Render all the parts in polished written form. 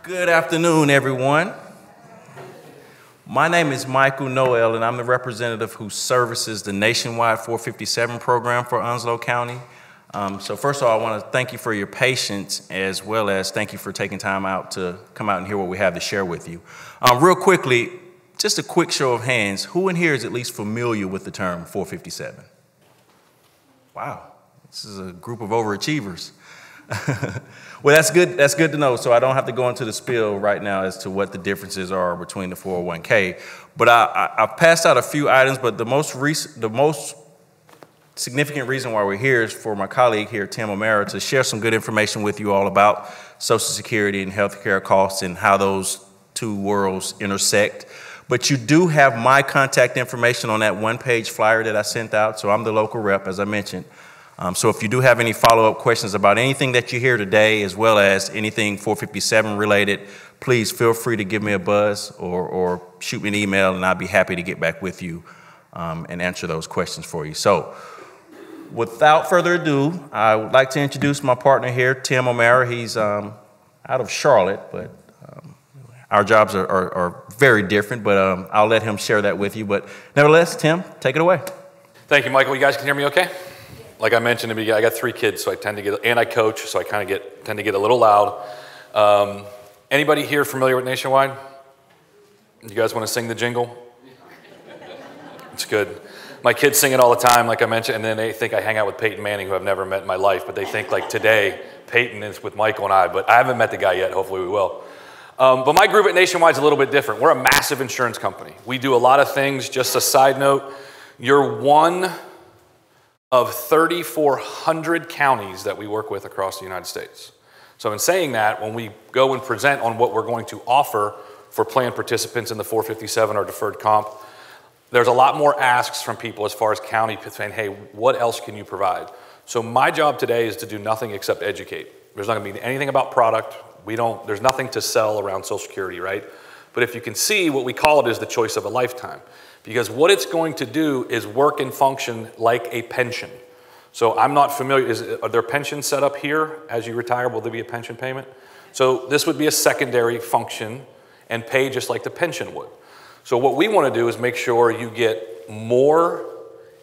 Good afternoon, everyone. My name is Michael Noel, and I'm the representative who services the nationwide 457 program for Onslow County. So first of all, I want to thank you for your patience, as well as thank you for taking time out to come out and hear what we have to share with you. Real quickly, just a quick show of hands. Who in here is at least familiar with the term 457? Wow, this is a group of overachievers. Well, that's good. That's good to know. So I don't have to go into the spiel right now as to what the differences are between the 401k. But I've passed out a few items. But the most significant reason why we're here is for my colleague here, Tim O'Mara, to share some good information with you all about Social Security and healthcare costs and how those two worlds intersect. But you do have my contact information on that one-page flyer that I sent out. So I'm the local rep, as I mentioned. So if you do have any follow-up questions about anything that you hear today, as well as anything 457 related, please feel free to give me a buzz or shoot me an email, and I'll be happy to get back with you and answer those questions for you. So without further ado, I would like to introduce my partner here, Tim O'Mara. He's out of Charlotte, but our jobs are very different, but I'll let him share that with you. But nevertheless, Tim, take it away. Thank you, Michael. You guys can hear me okay? Like I mentioned, I got 3 kids, so I tend to get, and I coach, so I kind of tend to get a little loud. Anybody here familiar with Nationwide? You guys want to sing the jingle? It's good. My kids sing it all the time, like I mentioned, and then they think I hang out with Peyton Manning, who I've never met in my life, but they think like today, Peyton is with Michael and I, but I haven't met the guy yet. Hopefully we will. But my group at Nationwide is a little bit different. We're a massive insurance company. We do a lot of things. Just a side note, you're one of 3,400 counties that we work with across the United States. So in saying that, when we go and present on what we're going to offer for plan participants in the 457 or deferred comp, there's a lot more asks from people as far as county saying, hey, what else can you provide? So my job today is to do nothing except educate. There's not gonna be anything about product. There's nothing to sell around Social Security, right? But if you can see, what we call it is the choice of a lifetime. Because what it's going to do is work and function like a pension. So I'm not familiar, are there pensions set up here? As you retire, will there be a pension payment? So this would be a secondary function and pay just like the pension would. So what we want to do is make sure you get more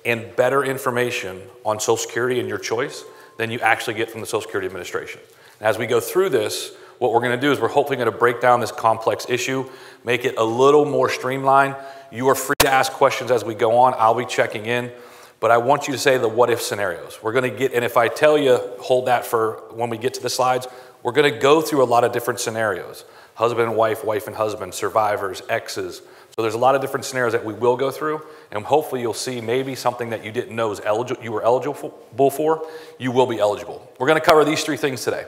and better information on Social Security and your choice than you actually get from the Social Security Administration. And as we go through this, what we're going to do is we're hopefully going to break down this complex issue, make it a little more streamlined. You are free to ask questions as we go on. I'll be checking in, but I want you to say the what-if scenarios. We're going to get, and if I tell you, hold that for when we get to the slides, we're going to go through a lot of different scenarios. Husband and wife, wife and husband, survivors, exes. So there's a lot of different scenarios that we will go through, and hopefully you'll see maybe something that you didn't know is you were eligible for, you will be eligible. We're going to cover these 3 things today.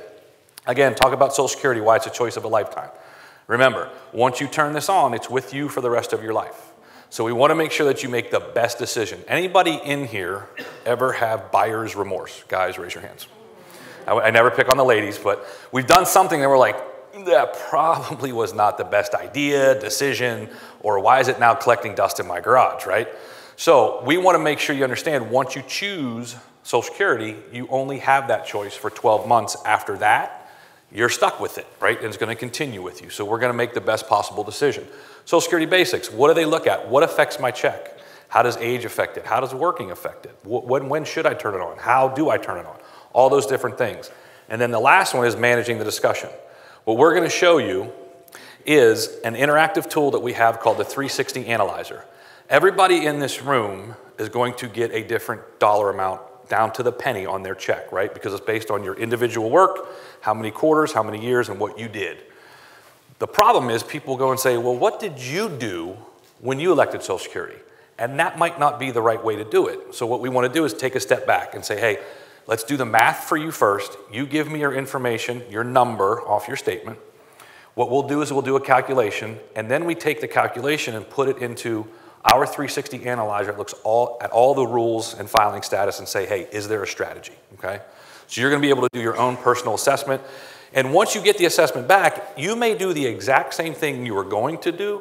Again, talk about Social Security, why it's a choice of a lifetime. Remember, once you turn this on, it's with you for the rest of your life. So we want to make sure that you make the best decision. Anybody in here ever have buyer's remorse? Guys, raise your hands. I never pick on the ladies, but we've done something that we're like, that probably was not the best idea, decision, or why is it now collecting dust in my garage, right? So we want to make sure you understand once you choose Social Security, you only have that choice for 12 months. After that, you're stuck with it, right? And it's going to continue with you. So we're going to make the best possible decision. Social Security basics, what do they look at? What affects my check? How does age affect it? How does working affect it? When should I turn it on? How do I turn it on? All those different things. And then the last one is managing the discussion. What we're going to show you is an interactive tool that we have called the 360 Analyzer. Everybody in this room is going to get a different dollar amount down to the penny on their check, right? Because it's based on your individual work, how many quarters, how many years, and what you did. The problem is people go and say, well, what did you do when you elected Social Security? And that might not be the right way to do it. So what we want to do is take a step back and say, hey, let's do the math for you first. You give me your information, your number off your statement. What we'll do is we'll do a calculation, and then we take the calculation and put it into our 360 Analyzer. It looks at all the rules and filing status and say, hey, is there a strategy, okay? So you're going to be able to do your own personal assessment. And once you get the assessment back, you may do the exact same thing you were going to do,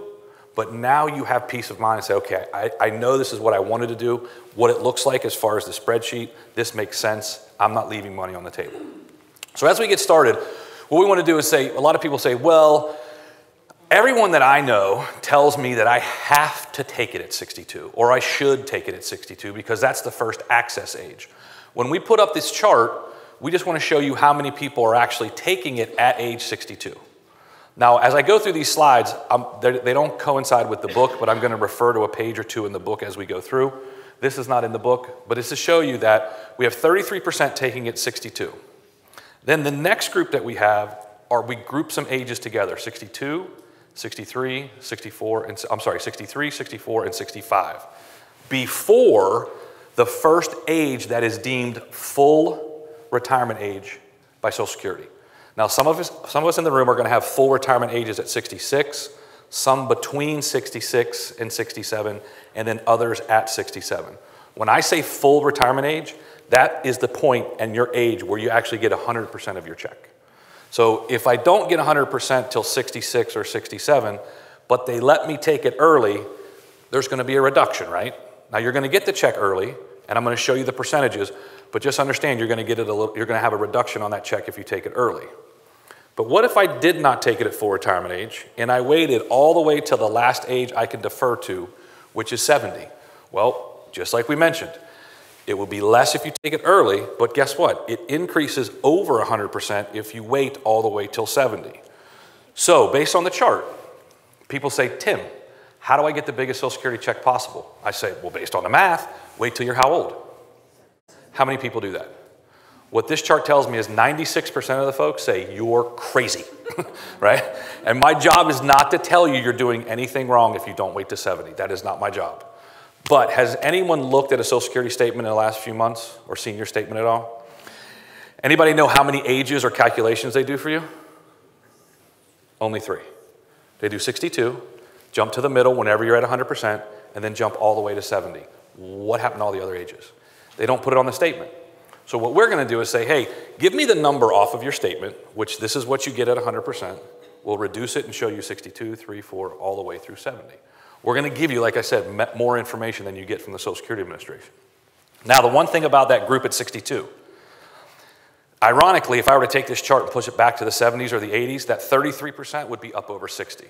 but now you have peace of mind and say, okay, I know this is what I wanted to do, what it looks like as far as the spreadsheet, this makes sense, I'm not leaving money on the table. So as we get started, What we want to do is say, a lot of people say, well, everyone that I know tells me that I have to take it at 62, or I should take it at 62 because that's the first access age. When we put up this chart, we just want to show you how many people are actually taking it at age 62. Now, as I go through these slides, they don't coincide with the book, but I'm going to refer to a page or two in the book as we go through. This is not in the book, but it's to show you that we have 33% taking it 62. Then the next group that we have are, we group some ages together, 62, 63, 64, and I'm sorry, 63, 64, and 65. Before the first age that is deemed full retirement age by Social Security. Now, some of us in the room are going to have full retirement ages at 66, some between 66 and 67, and then others at 67. When I say full retirement age, that is the point and your age where you actually get 100% of your check. So if I don't get 100% till 66 or 67, but they let me take it early, there's going to be a reduction, right? Now you're going to get the check early, and I'm going to show you the percentages, but just understand you're going to get it you're going to have a reduction on that check if you take it early. But what if I did not take it at full retirement age, and I waited all the way till the last age I can defer to, which is 70? Well, just like we mentioned, it will be less if you take it early, but guess what? It increases over 100% if you wait all the way till 70. So based on the chart, people say, Tim, how do I get the biggest Social Security check possible? I say, well, based on the math, wait till you're how old? How many people do that? What this chart tells me is 96% of the folks say, you're crazy, right? And my job is not to tell you you're doing anything wrong if you don't wait to 70. That is not my job. But has anyone looked at a Social Security statement in the last few months or seen your statement at all? Anybody know how many ages or calculations they do for you? Only 3. They do 62, jump to the middle whenever you're at 100%, and then jump all the way to 70. What happened to all the other ages? They don't put it on the statement. So what we're going to do is say, hey, give me the number off of your statement, which this is what you get at 100%. We'll reduce it and show you 62, 3, 4, all the way through 70. We're going to give you, like I said, more information than you get from the Social Security Administration. Now, the one thing about that group at 62, ironically, if I were to take this chart and push it back to the 70s or the 80s, that 33% would be up over 60.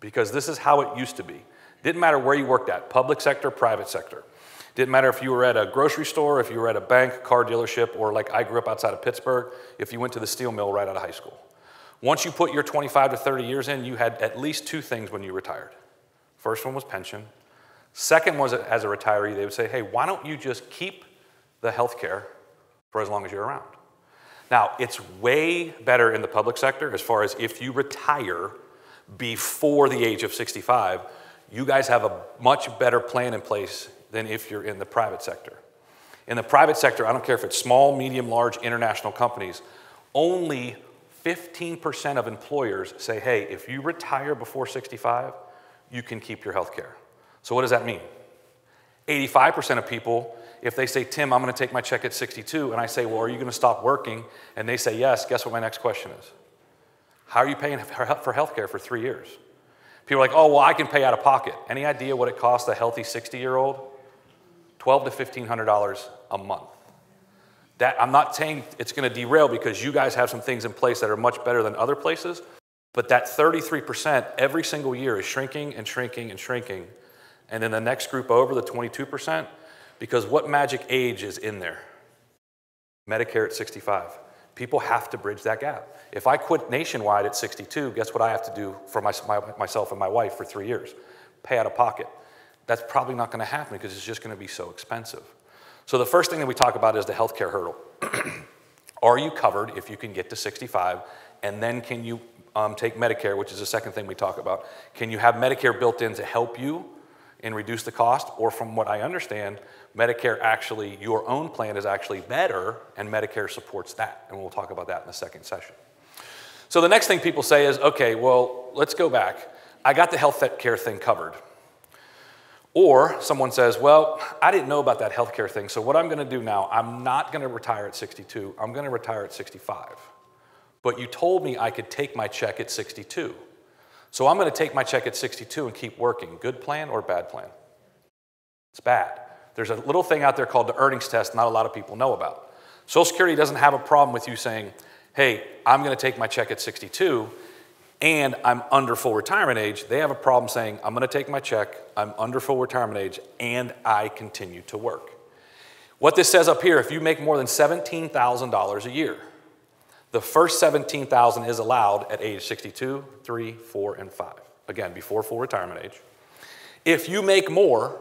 Because this is how it used to be. Didn't matter where you worked at, public sector, private sector. Didn't matter if you were at a grocery store, if you were at a bank, car dealership, or like I grew up outside of Pittsburgh, if you went to the steel mill right out of high school. Once you put your 25 to 30 years in, you had at least 2 things when you retired. First one was pension. Second was, as a retiree, they would say, hey, why don't you just keep the health care for as long as you're around? Now, it's way better in the public sector as far as if you retire before the age of 65, you guys have a much better plan in place than if you're in the private sector. In the private sector, I don't care if it's small, medium, large, international companies, only 15% of employers say, hey, if you retire before 65, you can keep your health care. So what does that mean? 85% of people, if they say, Tim, I'm going to take my check at 62, and I say, well, are you going to stop working? And they say, yes, guess what my next question is? How are you paying for health care for 3 years? People are like, oh, well, I can pay out of pocket. Any idea what it costs a healthy 60-year-old? $1,200 to $1,500 a month. That, I'm not saying it's going to derail because you guys have some things in place that are much better than other places, but that 33% every single year is shrinking and shrinking and shrinking. And then the next group over, the 22%, because what magic age is in there? Medicare at 65. People have to bridge that gap. If I quit nationwide at 62, guess what I have to do for myself and my wife for 3 years? Pay out of pocket. That's probably not going to happen because it's just going to be so expensive. So the first thing that we talk about is the healthcare hurdle. Are you covered if you can get to 65? And then can you take Medicare, which is the second thing we talk about. Can you have Medicare built in to help you and reduce the cost? Or from what I understand, Medicare actually, your own plan is actually better and Medicare supports that. And we'll talk about that in the second session. So the next thing people say is, okay, well, let's go back. I got the health care thing covered. Or someone says, well, I didn't know about that healthcare thing, so what I'm going to do now, I'm not going to retire at 62, I'm going to retire at 65. But you told me I could take my check at 62. So I'm going to take my check at 62 and keep working. Good plan or bad plan? It's bad. There's a little thing out there called the earnings test not a lot of people know about. Social Security doesn't have a problem with you saying, hey, I'm going to take my check at 62 and I'm under full retirement age, they have a problem saying, I'm going to take my check, I'm under full retirement age, and I continue to work. What this says up here, if you make more than $17,000 a year, the first $17,000 is allowed at age 62, 3, 4, and 5. Again, before full retirement age. If you make more,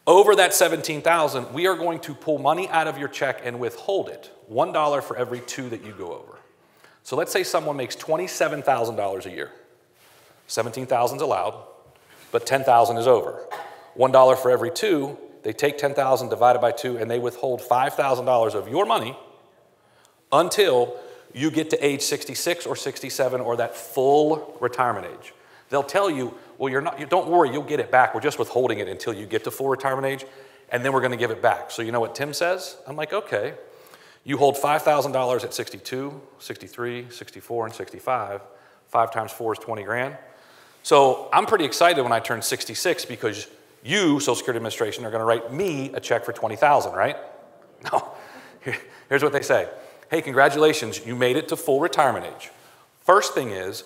over that $17,000, we are going to pull money out of your check and withhold it, $1 for every 2 that you go over. So let's say someone makes $27,000 a year. $17,000 is allowed, but $10,000 is over. $1 for every 2, they take $10,000 divided by 2, and they withhold $5,000 of your money until you get to age 66 or 67 or that full retirement age. They'll tell you, well, don't worry, you'll get it back. We're just withholding it until you get to full retirement age, and then we're going to give it back. So you know what Tim says? I'm like, okay. You hold $5,000 at 62, 63, 64, and 65. 5 times 4 is 20 grand. So I'm pretty excited when I turn 66 because you, Social Security Administration, are going to write me a check for $20,000, right? No. Here's what they say. Hey, congratulations, you made it to full retirement age. First thing is,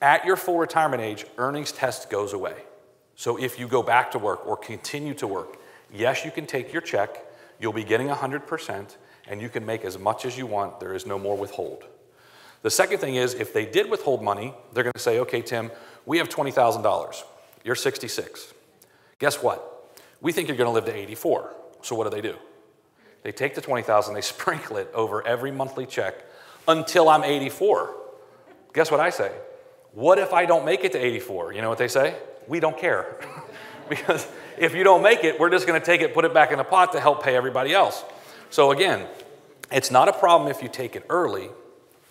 at your full retirement age, earnings test goes away. So if you go back to work or continue to work, yes, you can take your check, you'll be getting 100%, and you can make as much as you want. There is no more withhold. The second thing is, if they did withhold money, they're going to say, okay, Tim, we have $20,000. You're 66. Guess what? We think you're going to live to 84. So what do? They take the $20,000, they sprinkle it over every monthly check until I'm 84. Guess what I say? What if I don't make it to 84? You know what they say? We don't care. Because if you don't make it, we're just going to take it, put it back in the pot to help pay everybody else. So again, it's not a problem if you take it early,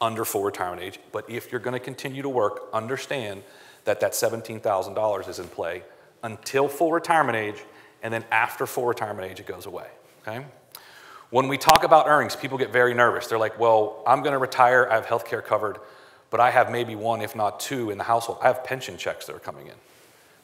under full retirement age, but if you're going to continue to work, understand that that $17,000 is in play until full retirement age, and then after full retirement age, it goes away, okay? When we talk about earnings, people get very nervous. They're like, well, I'm going to retire, I have health care covered, but I have maybe 1, if not 2 in the household. I have pension checks that are coming in.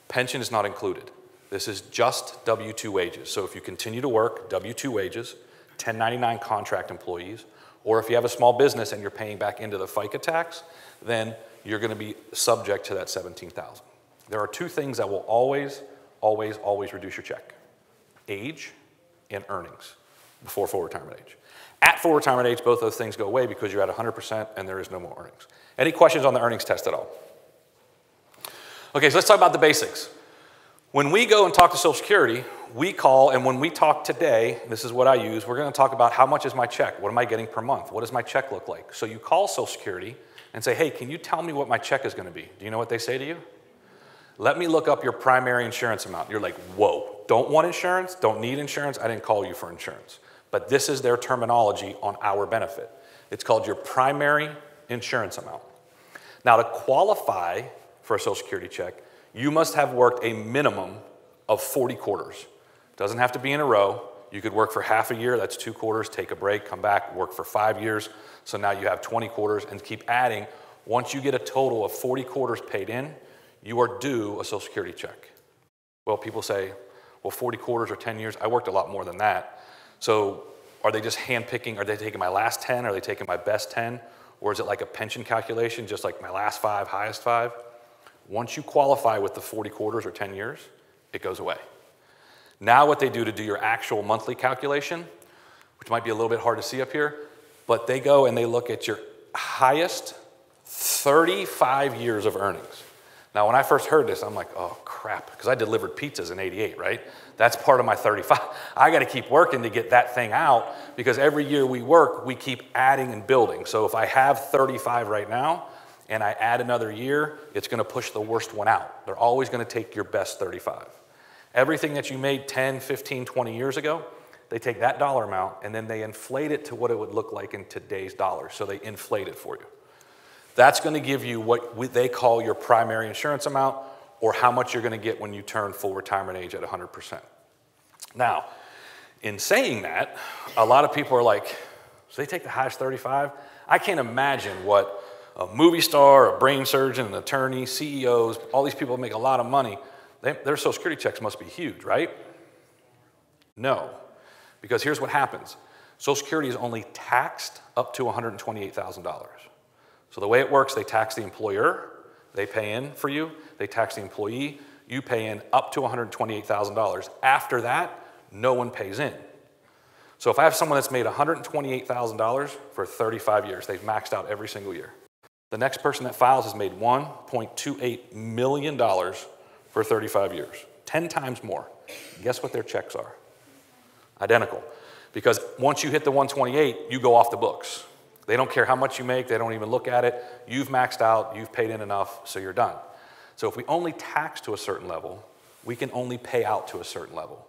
Pension is not included. This is just W-2 wages. So if you continue to work, W-2 wages, 1099 contract employees, or if you have a small business and you're paying back into the FICA tax, then you're going to be subject to that $17,000. There are 2 things that will always, always, always reduce your check: age and earnings before full retirement age. At full retirement age, both those things go away because you're at 100% and there is no more earnings. Any questions on the earnings test at all? Okay, so let's talk about the basics. When we go and talk to Social Security, we call, and when we talk today, this is what I use, we're going to talk about how much is my check? What am I getting per month? What does my check look like? So you call Social Security and say, hey, can you tell me what my check is going to be? Do you know what they say to you? Let me look up your primary insurance amount. You're like, whoa, don't want insurance? Don't need insurance? I didn't call you for insurance. But this is their terminology on our benefit. It's called your primary insurance amount. Now, to qualify for a Social Security check, you must have worked a minimum of 40 quarters. It doesn't have to be in a row. You could work for half a year, that's 2 quarters, take a break, come back, work for 5 years. So now you have 20 quarters and keep adding. Once you get a total of 40 quarters paid in, you are due a Social Security check. Well, people say, well, 40 quarters or 10 years, I worked a lot more than that. So are they just handpicking? Are they taking my last 10? Are they taking my best 10? Or is it like a pension calculation, just like my last 5, highest 5? Once you qualify with the 40 quarters or 10 years, it goes away. Now what they do to do your actual monthly calculation, which might be a little bit hard to see up here, but they go and they look at your highest 35 years of earnings. Now, when I first heard this, I'm like, oh, crap, because I delivered pizzas in '88, right? That's part of my 35. I got to keep working to get that thing out because every year we work, we keep adding and building. So if I have 35 right now and I add another year, it's going to push the worst one out. They're always going to take your best 35. Everything that you made 10, 15, 20 years ago, they take that dollar amount and then they inflate it to what it would look like in today's dollars. So they inflate it for you. That's going to give you what they call your primary insurance amount, or how much you're going to get when you turn full retirement age at 100%. Now, in saying that, a lot of people are like, so they take the highest 35? I can't imagine what a movie star, a brain surgeon, an attorney, CEOs, all these people make a lot of money. Their Social Security checks must be huge, right? No, because here's what happens. Social Security is only taxed up to $128,000. So the way it works, they tax the employer, they pay in for you, they tax the employee, you pay in up to $128,000. After that, no one pays in. So if I have someone that's made $128,000 for 35 years, they've maxed out every single year. The next person that files has made $1.28 million for 35 years, 10 times more. Guess what their checks are? Identical. Because once you hit the 128, you go off the books. They don't care how much you make, they don't even look at it. You've maxed out, you've paid in enough, so you're done. So if we only tax to a certain level, we can only pay out to a certain level.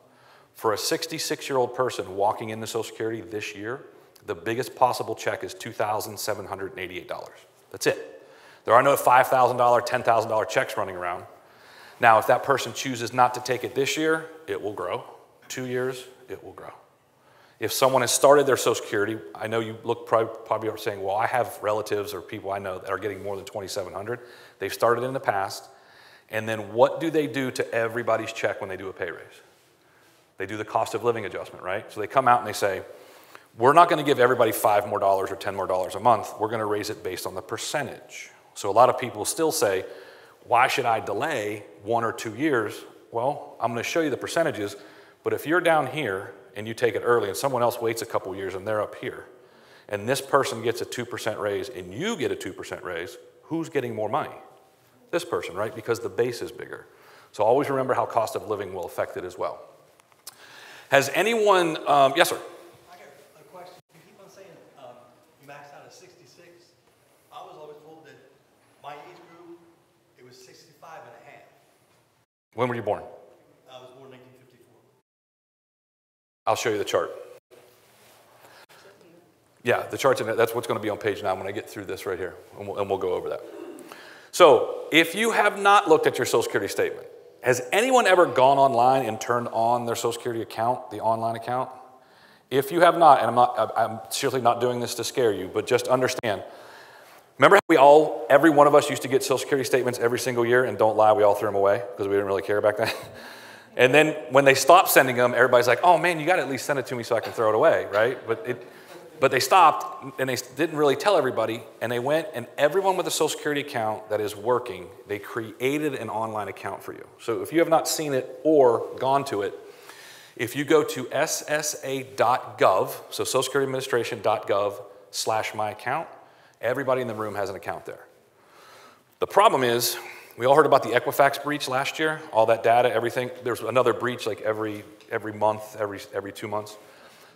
For a 66-year-old person walking into Social Security this year, the biggest possible check is $2,788. That's it. There are no $5,000, $10,000 checks running around. Now, if that person chooses not to take it this year, it will grow. 2 years, it will grow. If someone has started their Social Security, I know you look probably are saying, well, I have relatives or people I know that are getting more than $2,700. They've started in the past. And then what do they do to everybody's check when they do a pay raise? They do the cost of living adjustment, right? So they come out and they say, we're not going to give everybody $5 more or $10 more a month. We're going to raise it based on the percentage. So a lot of people still say, why should I delay 1 or 2 years? Well, I'm going to show you the percentages, but if you're down here and you take it early and someone else waits a couple years and they're up here, and this person gets a 2% raise and you get a 2% raise, who's getting more money? This person, right? Because the base is bigger. So always remember how cost of living will affect it as well. Has anyone, yes, sir? I got a question. You keep on saying you maxed out at 66. I was always told that my age group, it was 65 and a half. When were you born? I was born in 1954. I'll show you the chart. Yeah, the chart's in it. That's what's going to be on page 9 when I get through this right here, and we'll go over that. So if you have not looked at your Social Security statement, has anyone ever gone online and turned on their Social Security account, the online account? If you have not, and I'm seriously not doing this to scare you, but just understand, remember how every one of us used to get Social Security statements every single year, and don't lie, we all threw them away because we didn't really care back then? And then when they stopped sending them, everybody's like, oh man, you got to at least send it to me so I can throw it away, right? But they stopped, and they didn't really tell everybody, and they went, and everyone with a Social Security account that is working, they created an online account for you. So if you have not seen it or gone to it, if you go to ssa.gov, so socialsecurityadministration.gov/myaccount, everybody in the room has an account there. The problem is, we all heard about the Equifax breach last year, all that data, everything. There's another breach like every month, every 2 months.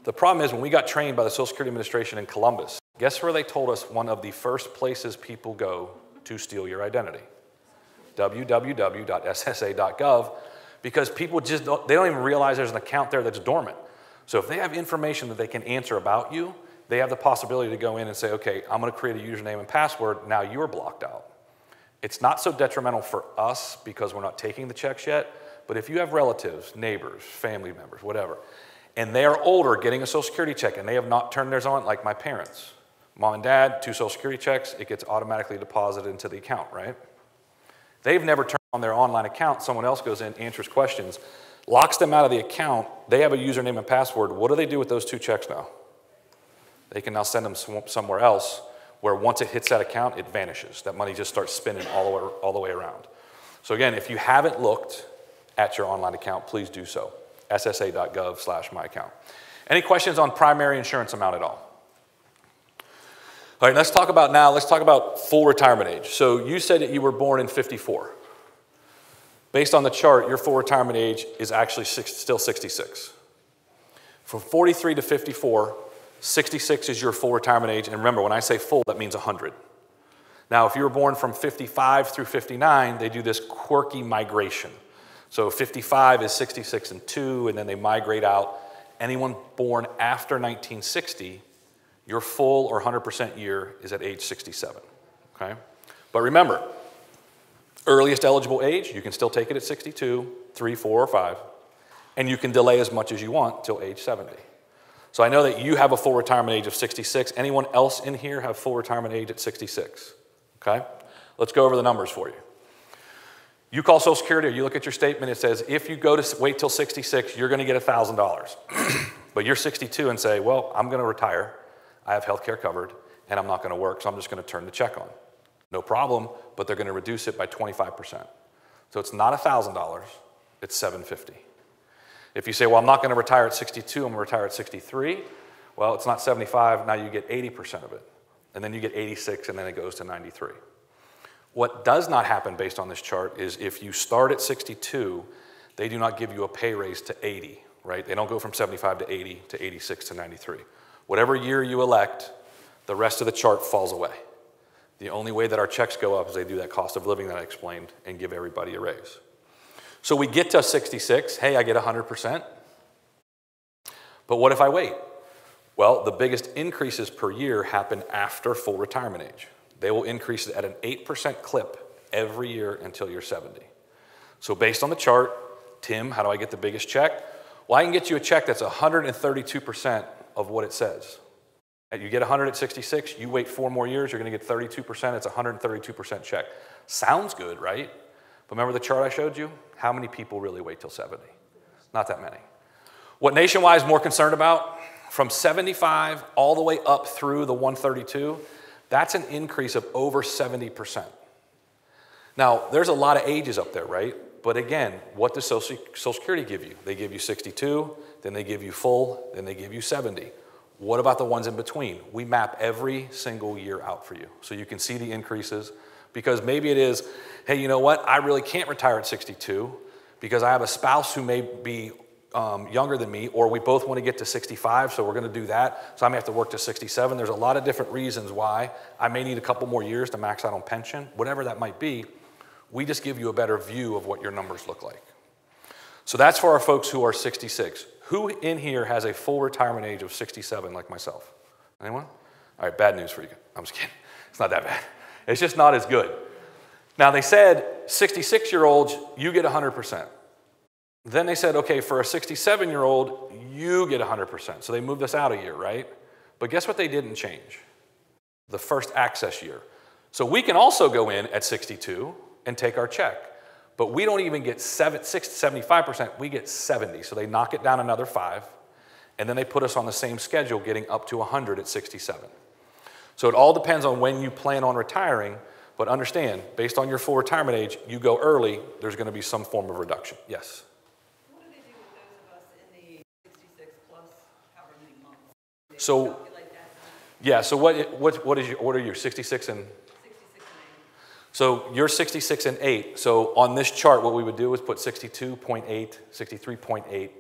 The problem is when we got trained by the Social Security Administration in Columbus, guess where they told us one of the first places people go to steal your identity? www.ssa.gov, because people they don't even realize there's an account there that's dormant. So if they have information that they can answer about you, they have the possibility to go in and say, okay, I'm going to create a username and password, now you're blocked out. It's not so detrimental for us because we're not taking the checks yet, but if you have relatives, neighbors, family members, whatever, and they are older getting a Social Security check and they have not turned theirs on, like my parents, mom and dad, 2 Social Security checks, it gets automatically deposited into the account, right? They've never turned on their online account, someone else goes in, answers questions, locks them out of the account, they have a username and password. What do they do with those 2 checks now? They can now send them somewhere else where once it hits that account, it vanishes. That money just starts spinning all the way around. So again, if you haven't looked at your online account, please do so. ssa.gov/myaccount. Any questions on primary insurance amount at all? All right, let's talk about full retirement age. So you said that you were born in 54. Based on the chart, your full retirement age is actually still 66. From 43 to 54, 66 is your full retirement age. And remember, when I say full, that means 100. Now, if you were born from 55 through 59, they do this quirky migration. So 55 is 66 and 2, and then they migrate out. Anyone born after 1960, your full or 100% year is at age 67, okay? But remember, earliest eligible age, you can still take it at 62, 3, 4, or 5, and you can delay as much as you want till age 70. So I know that you have a full retirement age of 66. Anyone else in here have full retirement age at 66, okay? Let's go over the numbers for you. You call Social Security or you look at your statement, it says if you go to wait till 66, you're going to get $1,000. But you're 62 and say, well, I'm going to retire. I have health care covered, and I'm not going to work, so I'm just going to turn the check on. No problem, but they're going to reduce it by 25%. So it's not $1,000, it's $750. If you say, well, I'm not going to retire at 62, I'm going to retire at 63, well, it's not 75, now you get 80% of it. And then you get 86, and then it goes to 93. What does not happen based on this chart is if you start at 62, they do not give you a pay raise to 80, right? They don't go from 75 to 80 to 86 to 93. Whatever year you elect, the rest of the chart falls away. The only way that our checks go up is they do that cost of living that I explained and give everybody a raise. So we get to 66, hey, I get 100%. But what if I wait? Well, the biggest increases per year happen after full retirement age. They will increase it at an 8% clip every year until you're 70. So based on the chart, Tim, how do I get the biggest check? Well, I can get you a check that's 132% of what it says. You get 100 at 66, you wait 4 more years, you're going to get 32%, it's a 132% check. Sounds good, right? But remember the chart I showed you? How many people really wait till 70? Not that many. What Nationwide is more concerned about, from 75 all the way up through the 132, that's an increase of over 70%. Now, there's a lot of ages up there, right? But again, what does Social Security give you? They give you 62, then they give you full, then they give you 70. What about the ones in between? We map every single year out for you so you can see the increases, because maybe it is, hey, you know what? I really can't retire at 62 because I have a spouse who may be younger than me, or we both want to get to 65, so we're going to do that. So I may have to work to 67. There's a lot of different reasons why. I may need a couple more years to max out on pension, whatever that might be. We just give you a better view of what your numbers look like. So that's for our folks who are 66. Who in here has a full retirement age of 67 like myself? Anyone? All right, bad news for you. I'm just kidding. It's not that bad. It's just not as good. Now, they said 66-year-olds, you get 100%. Then they said, okay, for a 67-year-old, you get 100%. So they moved us out a year, right? But guess what they didn't change? The first access year. So we can also go in at 62 and take our check. But we don't even get 75%, we get 70. So they knock it down another 5, and then they put us on the same schedule, getting up to 100 at 67. So it all depends on when you plan on retiring, but understand, based on your full retirement age, you go early, there's going to be some form of reduction. Yes? What do they do with those of us in the 66 plus however many months? Do they So, calculate that? yeah, so what are you, 66 and? 66 and 8. So you're 66 and 8. So on this chart, what we would do is put 62.8, 63.8.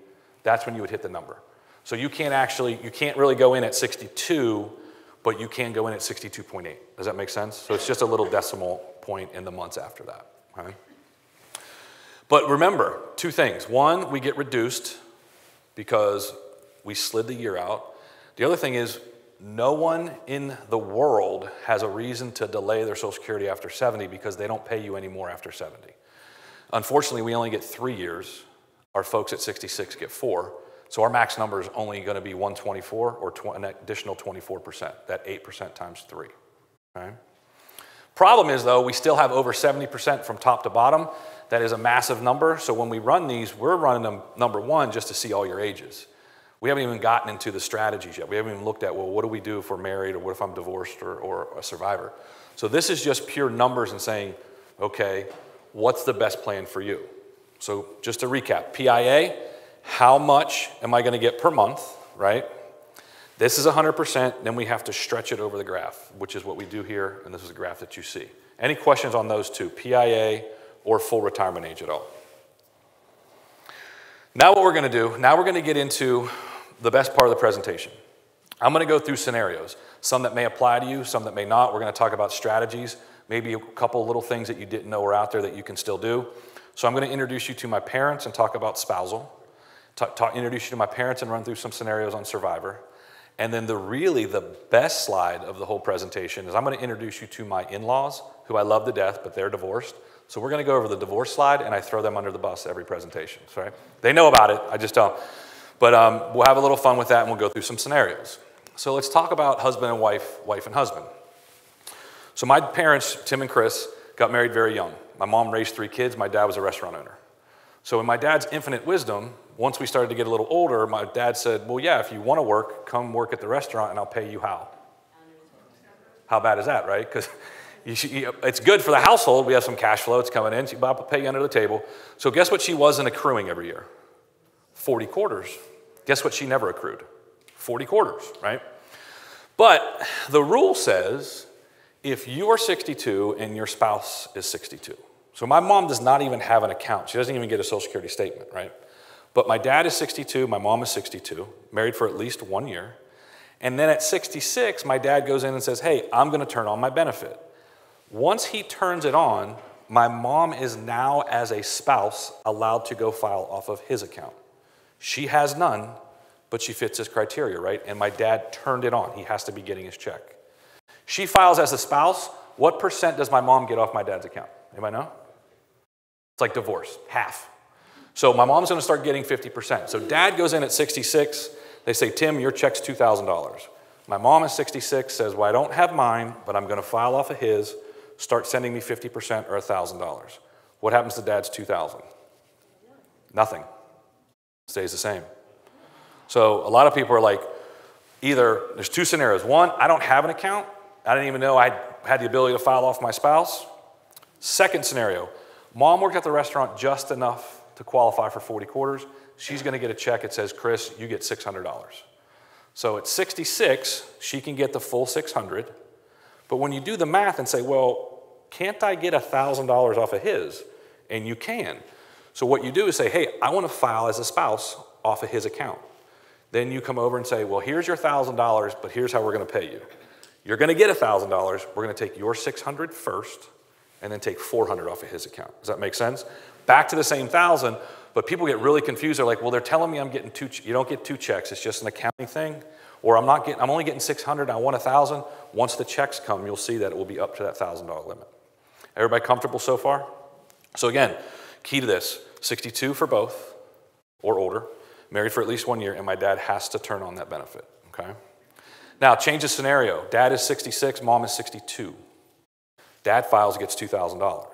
That's when you would hit the number. So you can't really go in at 62, but you can go in at 62.8. Does that make sense? So it's just a little decimal point in the months after that. Right? But remember, 2 things. 1, we get reduced because we slid the year out. The other thing is, no one in the world has a reason to delay their Social Security after 70 because they don't pay you anymore after 70. Unfortunately, we only get 3 years. Our folks at 66 get 4. So our max number is only going to be 124 or an additional 24%, that 8% times 3. Okay? Problem is, though, we still have over 70% from top to bottom. That is a massive number. So when we run these, we're running them, number 1, just to see all your ages. We haven't even gotten into the strategies yet. We haven't even looked at, well, what do we do if we're married, or what if I'm divorced or a survivor? So this is just pure numbers and saying, okay, what's the best plan for you? So just to recap, PIA, how much am I going to get per month, right? This is 100%, then we have to stretch it over the graph, which is what we do here, and this is the graph that you see. Any questions on those 2, PIA or full retirement age at all? Now what we're going to do, now we're going to get into the best part of the presentation. I'm going to go through scenarios, some that may apply to you, some that may not. We're going to talk about strategies, maybe a couple little things that you didn't know were out there that you can still do. So I'm going to introduce you to my parents and talk about spousal, introduce you to my parents and run through some scenarios on survivor. And then the best slide of the whole presentation is I'm going to introduce you to my in-laws, who I love to death, but they're divorced. So we're going to go over the divorce slide, and I throw them under the bus every presentation. Right? They know about it, I just don't. But we'll have a little fun with that, and we'll go through some scenarios. So let's talk about husband and wife, wife and husband. So my parents, Tim and Chris, got married very young. My mom raised 3 kids. My dad was a restaurant owner. So in my dad's infinite wisdom, Once we started to get a little older, my dad said, well, yeah, if you want to work, come work at the restaurant and I'll pay you how? How bad is that, right? Because it's good for the household. We have some cash flow. It's coming in. Bob will pay you under the table. So guess what she wasn't accruing every year? 40 quarters. Guess what she never accrued? 40 quarters, right? But the rule says if you are 62 and your spouse is 62. So my mom does not even have an account. She doesn't even get a Social Security statement, right? But my dad is 62, my mom is 62, married for at least 1 year. And then at 66, my dad goes in and says, hey, I'm going to turn on my benefit. Once he turns it on, my mom is now, as a spouse, allowed to go file off of his account. She has none, but she fits this criteria, right? And my dad turned it on. He has to be getting his check. She files as a spouse. What percent does my mom get off my dad's account? Anybody know? It's like divorce, half. So my mom's going to start getting 50%. So dad goes in at 66. They say, Tim, your check's $2,000. My mom is 66, says, well, I don't have mine, but I'm going to file off of his. Start sending me 50% or $1,000. What happens to dad's $2,000? Nothing. Stays the same. So a lot of people are like, either there's two scenarios. One, I don't have an account. I didn't even know I had the ability to file off my spouse. Second scenario, mom worked at the restaurant just enough to qualify for 40 quarters. She's going to get a check that says, Chris, you get $600. So at 66, she can get the full $600. But when you do the math and say, well, can't I get $1,000 off of his? And you can. So what you do is say, hey, I want to file as a spouse off of his account. Then you come over and say, well, here's your $1,000, but here's how we're going to pay you. You're going to get $1,000. We're going to take your $600 first and then take $400 off of his account. Does that make sense? Back to the same 1,000, but people get really confused. They're like, well, they're telling me I'm getting you don't get two checks. It's just an accounting thing. Or I'm only getting $600, I want $1,000. Once the checks come, you'll see that it will be up to that $1,000 limit. Everybody comfortable so far? So again, key to this, 62 for both or older, married for at least 1 year, and my dad has to turn on that benefit, okay? Now, change the scenario. Dad is 66, mom is 62. Dad files, gets $2,000.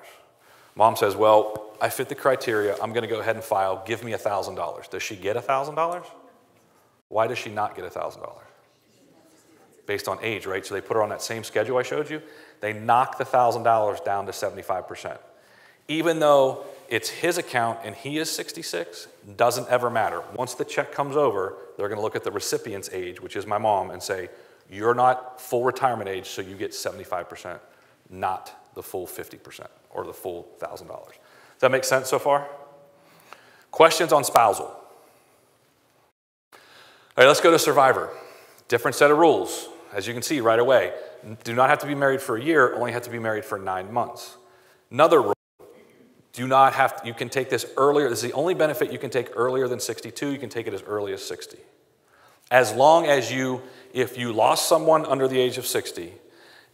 Mom says, well, I fit the criteria. I'm going to go ahead and file. Give me $1,000. Does she get $1,000? Why does she not get $1,000? Based on age, right? So they put her on that same schedule I showed you. They knock the $1,000 down to 75%. Even though it's his account and he is 66, doesn't ever matter. Once the check comes over, they're going to look at the recipient's age, which is my mom, and say, you're not full retirement age, so you get 75%, not the full 50% or the full $1,000. Does that make sense so far? Questions on spousal? All right, let's go to survivor. Different set of rules. As you can see right away, do not have to be married for a year, only have to be married for 9 months. Another rule, you can take this earlier. This is the only benefit you can take earlier than 62. You can take it as early as 60. As long as if you lost someone under the age of 60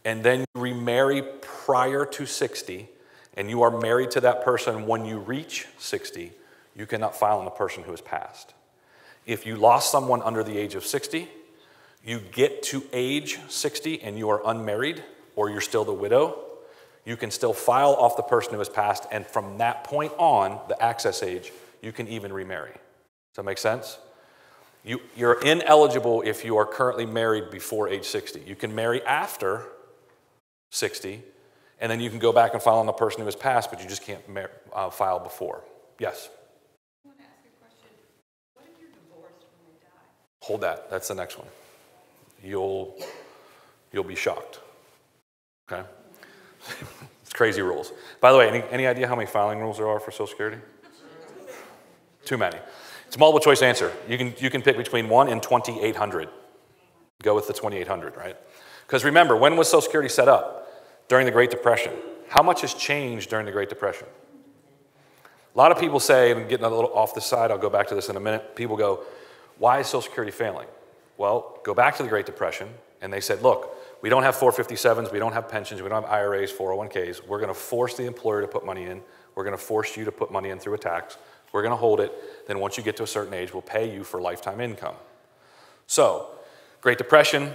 and then you remarry prior to 60 and you are married to that person when you reach 60, you cannot file on the person who has passed. If you lost someone under the age of 60, you get to age 60 and you are unmarried or you're still the widow, you can still file off the person who has passed, and from that point on, the access age, you can even remarry. Does that make sense? You're ineligible if you are currently married before age 60. You can marry after 60, and then you can go back and file on the person who has passed, but you just can't file before. Yes? I want to ask a question. What if you're divorced when they die? Hold that. That's the next one. You'll be shocked. Okay? It's crazy rules. By the way, any idea how many filing rules there are for Social Security? Too many. It's a multiple choice answer. You can pick between 1 and 2,800. Go with the 2,800, right? Because remember, when was Social Security set up? During the Great Depression. How much has changed during the Great Depression? A lot of people say, and I'm getting a little off the side, I'll go back to this in a minute. People go, why is Social Security failing? Well, go back to the Great Depression, and they said, look, we don't have 457s, we don't have pensions, we don't have IRAs, 401ks. We're going to force the employer to put money in. We're going to force you to put money in through a tax. We're going to hold it. Then once you get to a certain age, we'll pay you for lifetime income. So, Great Depression,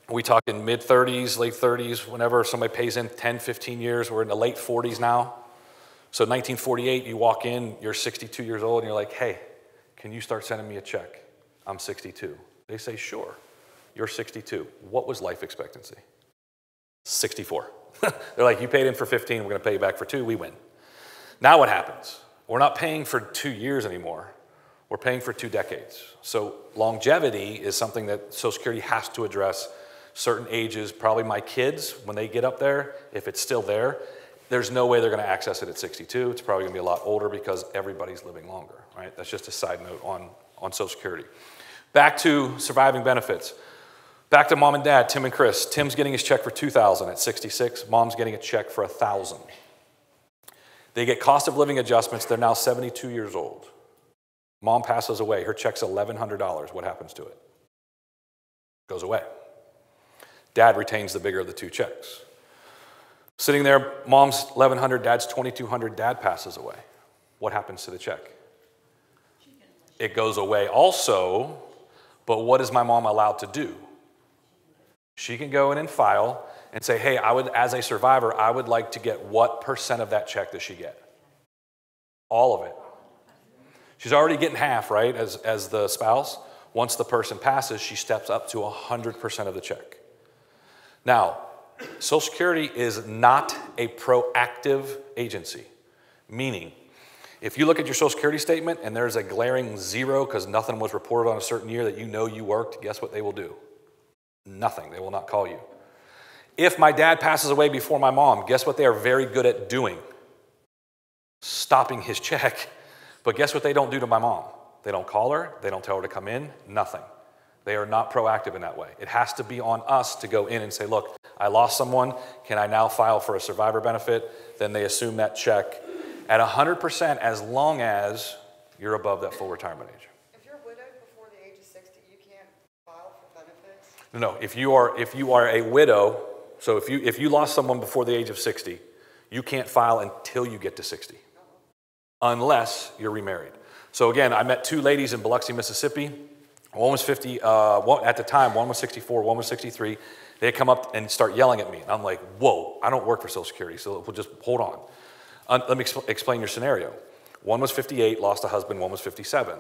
we talk in mid-30s, late 30s, whenever somebody pays in 10, 15 years. We're in the late 40s now. So 1948, you walk in, you're 62 years old, and you're like, hey, can you start sending me a check? I'm 62. They say, sure, you're 62. What was life expectancy? 64. They're like, you paid in for 15, we're gonna pay you back for 2, we win. Now what happens? We're not paying for 2 years anymore. We're paying for 2 decades. So longevity is something that Social Security has to address. Certain ages, probably my kids, when they get up there, if it's still there, there's no way they're gonna access it at 62. It's probably gonna be a lot older because everybody's living longer, right? That's just a side note on Social Security. Back to surviving benefits. Back to mom and dad, Tim and Chris. Tim's getting his check for $2,000 at 66. Mom's getting a check for $1,000. They get cost of living adjustments. They're now 72 years old. Mom passes away. Her check's $1,100. What happens to it? Goes away. Dad retains the bigger of the 2 checks. Sitting there, mom's $1,100, dad's $2,200. Dad passes away. What happens to the check? It goes away also, but what is my mom allowed to do? She can go in and file and say, hey, as a survivor, I would like to get what % of that check does she get? All of it. She's already getting half, right, as the spouse. Once the person passes, she steps up to 100% of the check. Now, Social Security is not a proactive agency, meaning if you look at your Social Security statement and there's a glaring 0 because nothing was reported on a certain year that you know you worked, guess what they will do? Nothing. They will not call you. If my dad passes away before my mom, guess what they are very good at doing? Stopping his check. But guess what they don't do to my mom? They don't call her. They don't tell her to come in. Nothing. They are not proactive in that way. It has to be on us to go in and say, look, I lost someone. Can I now file for a survivor benefit? Then they assume that check at 100% as long as you're above that full retirement age. If you're widowed before the age of 60, you can't file for benefits? No, if you are a widow, so if you lost someone before the age of 60, you can't file until you get to 60, unless you're remarried. So again, I met 2 ladies in Biloxi, Mississippi. One was 50, at the time, one was 64, one was 63. They come up and start yelling at me. And I'm like, whoa, I don't work for Social Security, so we'll just hold on. Let me explain your scenario. One was 58, lost a husband, one was 57.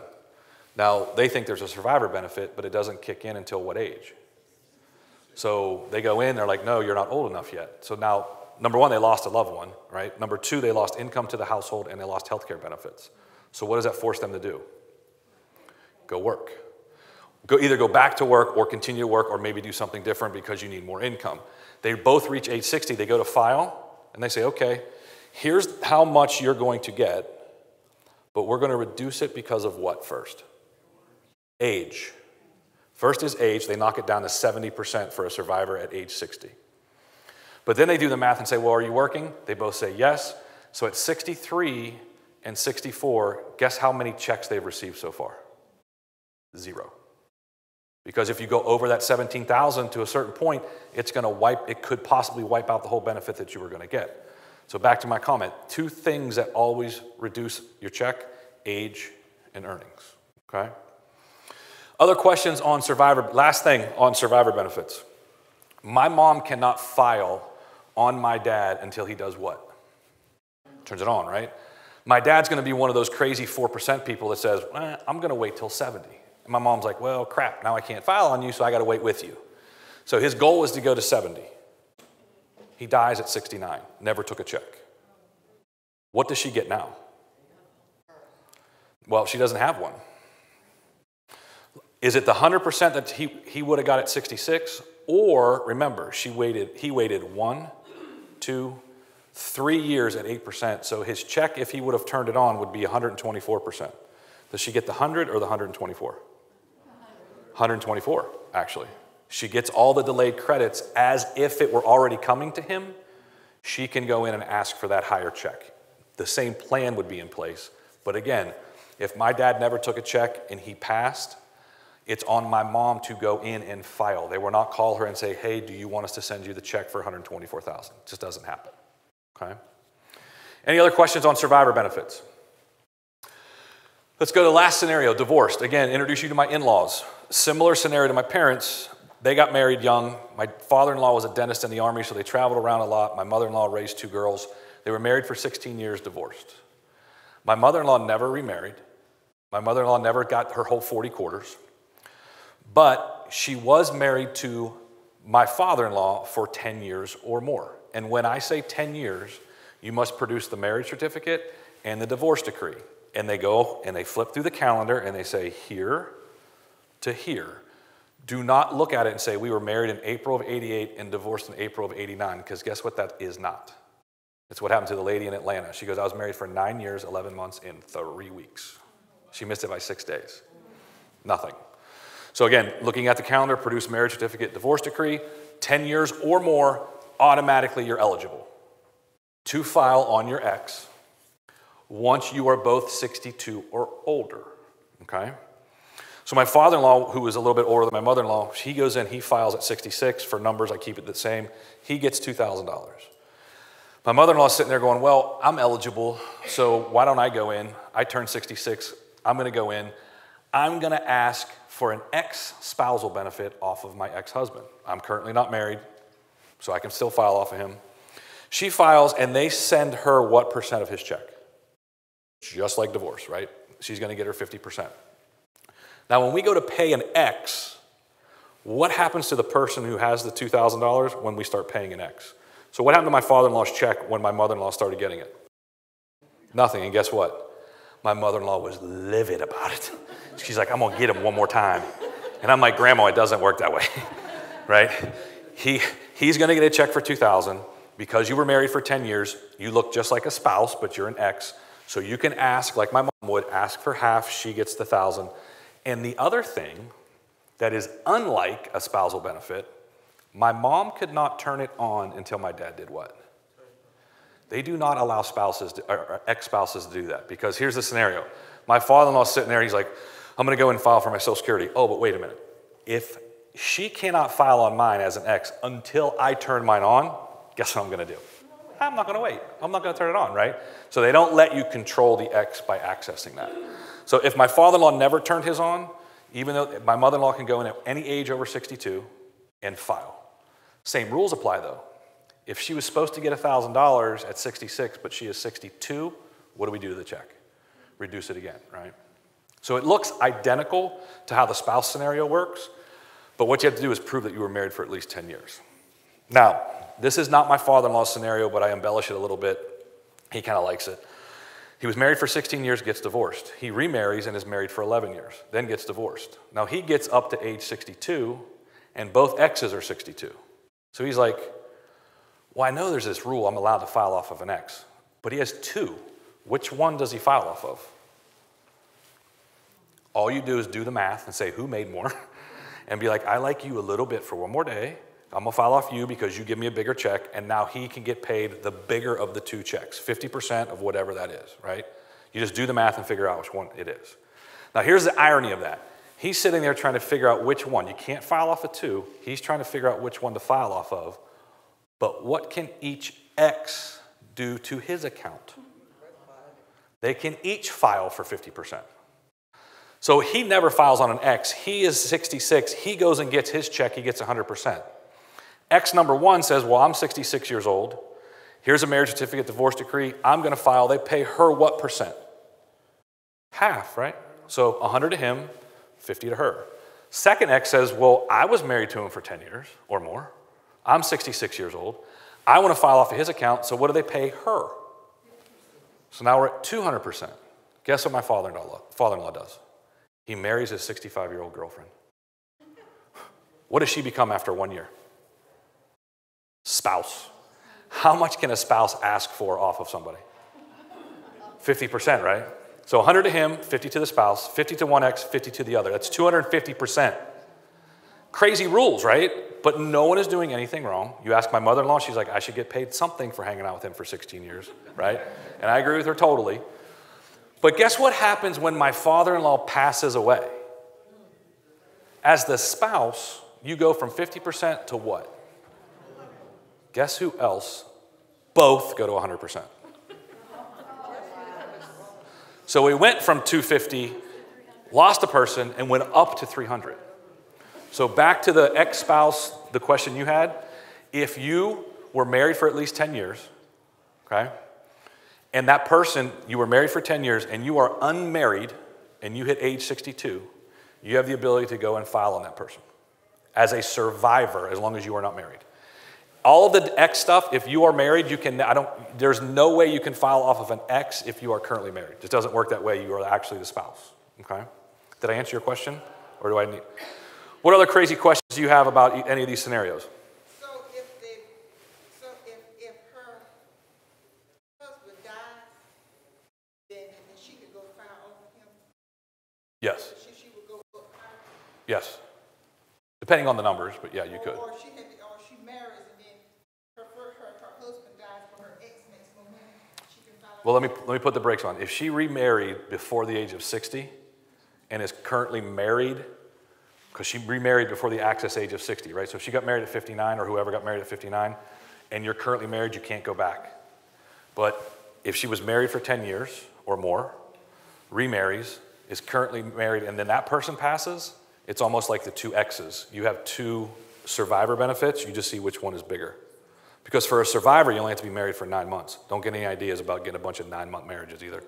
Now, they think there's a survivor benefit, but it doesn't kick in until what age? So they go in, they're like, no, you're not old enough yet. So now, number 1, they lost a loved one, right? Number 2, they lost income to the household and they lost health care benefits. So what does that force them to do? Go work. Either go back to work or continue to work or maybe do something different because you need more income. They both reach age 60, they go to file, and they say, okay, here's how much you're going to get, but we're going to reduce it because of what first? Age. First is age. They knock it down to 70% for a survivor at age 60. But then they do the math and say, well, are you working? They both say yes. So at 63 and 64, guess how many checks they've received so far? 0. Because if you go over that 17,000 to a certain point, it could possibly wipe out the whole benefit that you were going to get. So back to my comment, 2 things that always reduce your check: age and earnings, okay? Other questions on survivor, last thing on survivor benefits. My mom cannot file on my dad until he does what? Turns it on, right? My dad's gonna be one of those crazy 4% people that says, I'm gonna wait till 70. And my mom's like, well, crap, now I can't file on you, so I gotta wait with you. So his goal was to go to 70. He dies at 69, never took a check. What does she get now? Well, she doesn't have one. Is it the 100% that he would have got at 66? Or, remember, he waited 1, 2, 3 years at 8%, so his check, if he would have turned it on, would be 124%. Does she get the 100 or the 124? 124, actually. She gets all the delayed credits as if it were already coming to him. She can go in and ask for that higher check. The same plan would be in place. But again, if my dad never took a check and he passed, it's on my mom to go in and file. They will not call her and say, hey, do you want us to send you the check for $124,000? It just doesn't happen, okay? Any other questions on survivor benefits? Let's go to the last scenario, divorced. Again, introduce you to my in-laws. Similar scenario to my parents. They got married young. My father-in-law was a dentist in the Army, so they traveled around a lot. My mother-in-law raised 2 girls. They were married for 16 years, divorced. My mother-in-law never remarried. My mother-in-law never got her whole 40 quarters, but she was married to my father-in-law for 10 years or more. And when I say 10 years, you must produce the marriage certificate and the divorce decree. And they go and they flip through the calendar and they say here to here. Do not look at it and say we were married in April of 88 and divorced in April of 89, because guess what that is not. It's what happened to the lady in Atlanta. She goes, I was married for 9 years, 11 months, and 3 weeks. She missed it by 6 days. Nothing. So again, looking at the calendar, produce marriage certificate, divorce decree, 10 years or more, automatically you're eligible to file on your ex once you are both 62 or older, okay? So my father-in-law, who is a little bit older than my mother-in-law, he goes in, he files at 66. For numbers, I keep it the same. He gets $2,000. My mother-in-law is sitting there going, well, I'm eligible, so why don't I go in? I turned 66. I'm going to go in. I'm going to ask for an ex-spousal benefit off of my ex-husband. I'm currently not married, so I can still file off of him. She files, and they send her what percent of his check? Just like divorce, right? She's going to get her 50%. Now, when we go to pay an ex, what happens to the person who has the $2,000 when we start paying an ex? So what happened to my father-in-law's check when my mother-in-law started getting it? Nothing, and guess what? My mother-in-law was livid about it. She's like, I'm going to get him one more time. And I'm like, Grandma, it doesn't work that way, right? He's going to get a check for $2,000 because you were married for 10 years. You look just like a spouse, but you're an ex. So you can ask, like my mom would, ask for half. She gets the $1,000. And the other thing that is unlike a spousal benefit, my mom could not turn it on until my dad did what? They do not allow ex-spouses to do that, because here's the scenario. My father-in-law's sitting there, he's like, I'm going to go and file for my Social Security. Oh, but wait a minute. If she cannot file on mine as an ex until I turn mine on, guess what I'm going to do? I'm not going to wait. I'm not going to turn it on, right? So they don't let you control the ex by accessing that. So if my father-in-law never turned his on, even though my mother-in-law can go in at any age over 62 and file. Same rules apply, though. If she was supposed to get $1,000 at 66, but she is 62, what do we do to the check? Reduce it again, right? So it looks identical to how the spouse scenario works, but what you have to do is prove that you were married for at least 10 years. Now, this is not my father-in-law's scenario, but I embellish it a little bit. He kind of likes it. He was married for 16 years, gets divorced. He remarries and is married for 11 years, then gets divorced. Now he gets up to age 62, and both exes are 62. So he's like, well, I know there's this rule I'm allowed to file off of an ex, but he has 2. Which one does he file off of? All you do is do the math and say, who made more? And be like, I like you a little bit for one more day. I'm going to file off you because you give me a bigger check, and now he can get paid the bigger of the 2 checks, 50% of whatever that is, right? You just do the math and figure out which one it is. Now, here's the irony of that. He's sitting there trying to figure out which one. You can't file off of 2. He's trying to figure out which one to file off of. But what can each ex do to his account? They can each file for 50%. So he never files on an ex. He is 66. He goes and gets his check. He gets 100%. Ex number 1 says, well, I'm 66 years old. Here's a marriage certificate, divorce decree. I'm going to file. They pay her what percent? Half, right? So 100 to him, 50 to her. Second ex says, well, I was married to him for 10 years or more. I'm 66 years old. I want to file off of his account, so what do they pay her? So now we're at 200%. Guess what my father-in-law does? He marries his 65-year-old girlfriend. What does she become after 1 year? Spouse. How much can a spouse ask for off of somebody? 50%, right? So 100 to him, 50 to the spouse, 50 to one ex, 50 to the other. That's 250%. Crazy rules, right? But no one is doing anything wrong. You ask my mother-in-law, she's like, I should get paid something for hanging out with him for 16 years, right? And I agree with her totally. But guess what happens when my father-in-law passes away? As the spouse, you go from 50% to what? Guess who else? Both go to 100%. So we went from 250, lost a person, and went up to 300. So back to the ex-spouse, the question you had. If you were married for at least 10 years, okay, and that person, you were married for 10 years, and you are unmarried and you hit age 62, you have the ability to go and file on that person as a survivor, as long as you are not married. All of the X stuff, if you are married, there's no way you can file off of an X if you are currently married. It just doesn't work that way. You are actually the spouse, okay? Did I answer your question? Or do I need? What other crazy questions do you have about any of these scenarios? So if her husband dies, then she could go file over him? Yes. She would go up higher? Yes. Depending on the numbers, but yeah, you could. Or she marries and then her husband dies, but her ex makes more money. She can file. Well, let me put the brakes on. If she remarried before the age of 60 and is currently married, because she remarried before the access age of 60, right? So if she got married at 59 or whoever got married at 59 and you're currently married, you can't go back. But if she was married for 10 years or more, remarries, is currently married, and then that person passes, it's almost like the two X's. You have two survivor benefits, you just see which one is bigger. Because for a survivor, you only have to be married for 9 months. Don't get any ideas about getting a bunch of 9-month marriages either.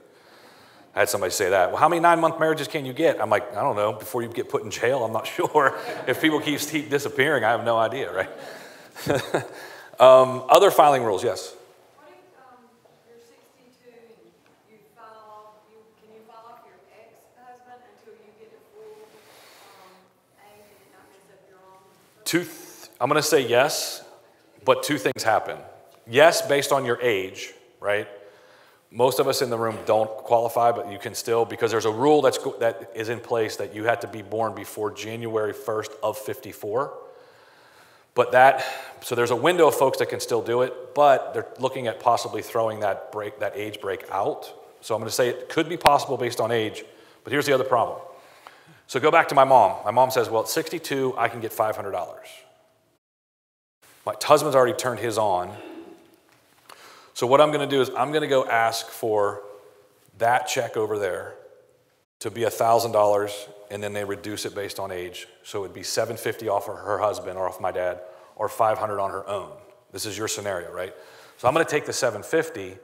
I had somebody say that. Well, how many 9-month marriages can you get? I'm like, I don't know. Before you get put in jail, I'm not sure. If people keep disappearing, I have no idea, right? Other filing rules, yes. What if you're 62 and can you file off your ex-husband until you get to full age and it not mess up your own? I'm going to say yes, but two things happen. Yes, based on your age, right? Most of us in the room don't qualify, but you can still, because there's a rule that is in place that you have to be born before January 1st of 54. So there's a window of folks that can still do it, but they're looking at possibly throwing that age break out. So I'm going to say it could be possible based on age, but here's the other problem. So go back to my mom. My mom says, well, at 62, I can get $500. My husband's already turned his on. So what I'm going to do is I'm going to go ask for that check over there to be $1,000, and then they reduce it based on age. So it would be $750 off of her husband or off my dad, or $500 on her own. This is your scenario, right? So I'm going to take the $750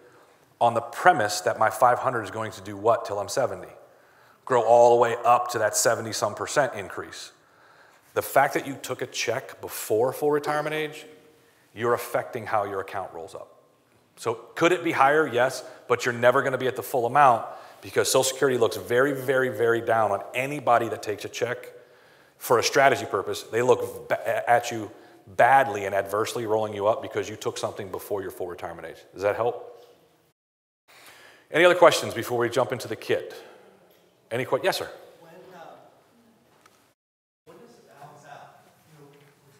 on the premise that my $500 is going to do what till I'm 70? Grow all the way up to that 70-some% increase. The fact that you took a check before full retirement age, you're affecting how your account rolls up. So could it be higher? Yes, but you're never going to be at the full amount because Social Security looks very, very, very down on anybody that takes a check for a strategy purpose. They look at you badly and adversely rolling you up because you took something before your full retirement age. Does that help? Any other questions before we jump into the kit? Yes, sir. When does it balance out?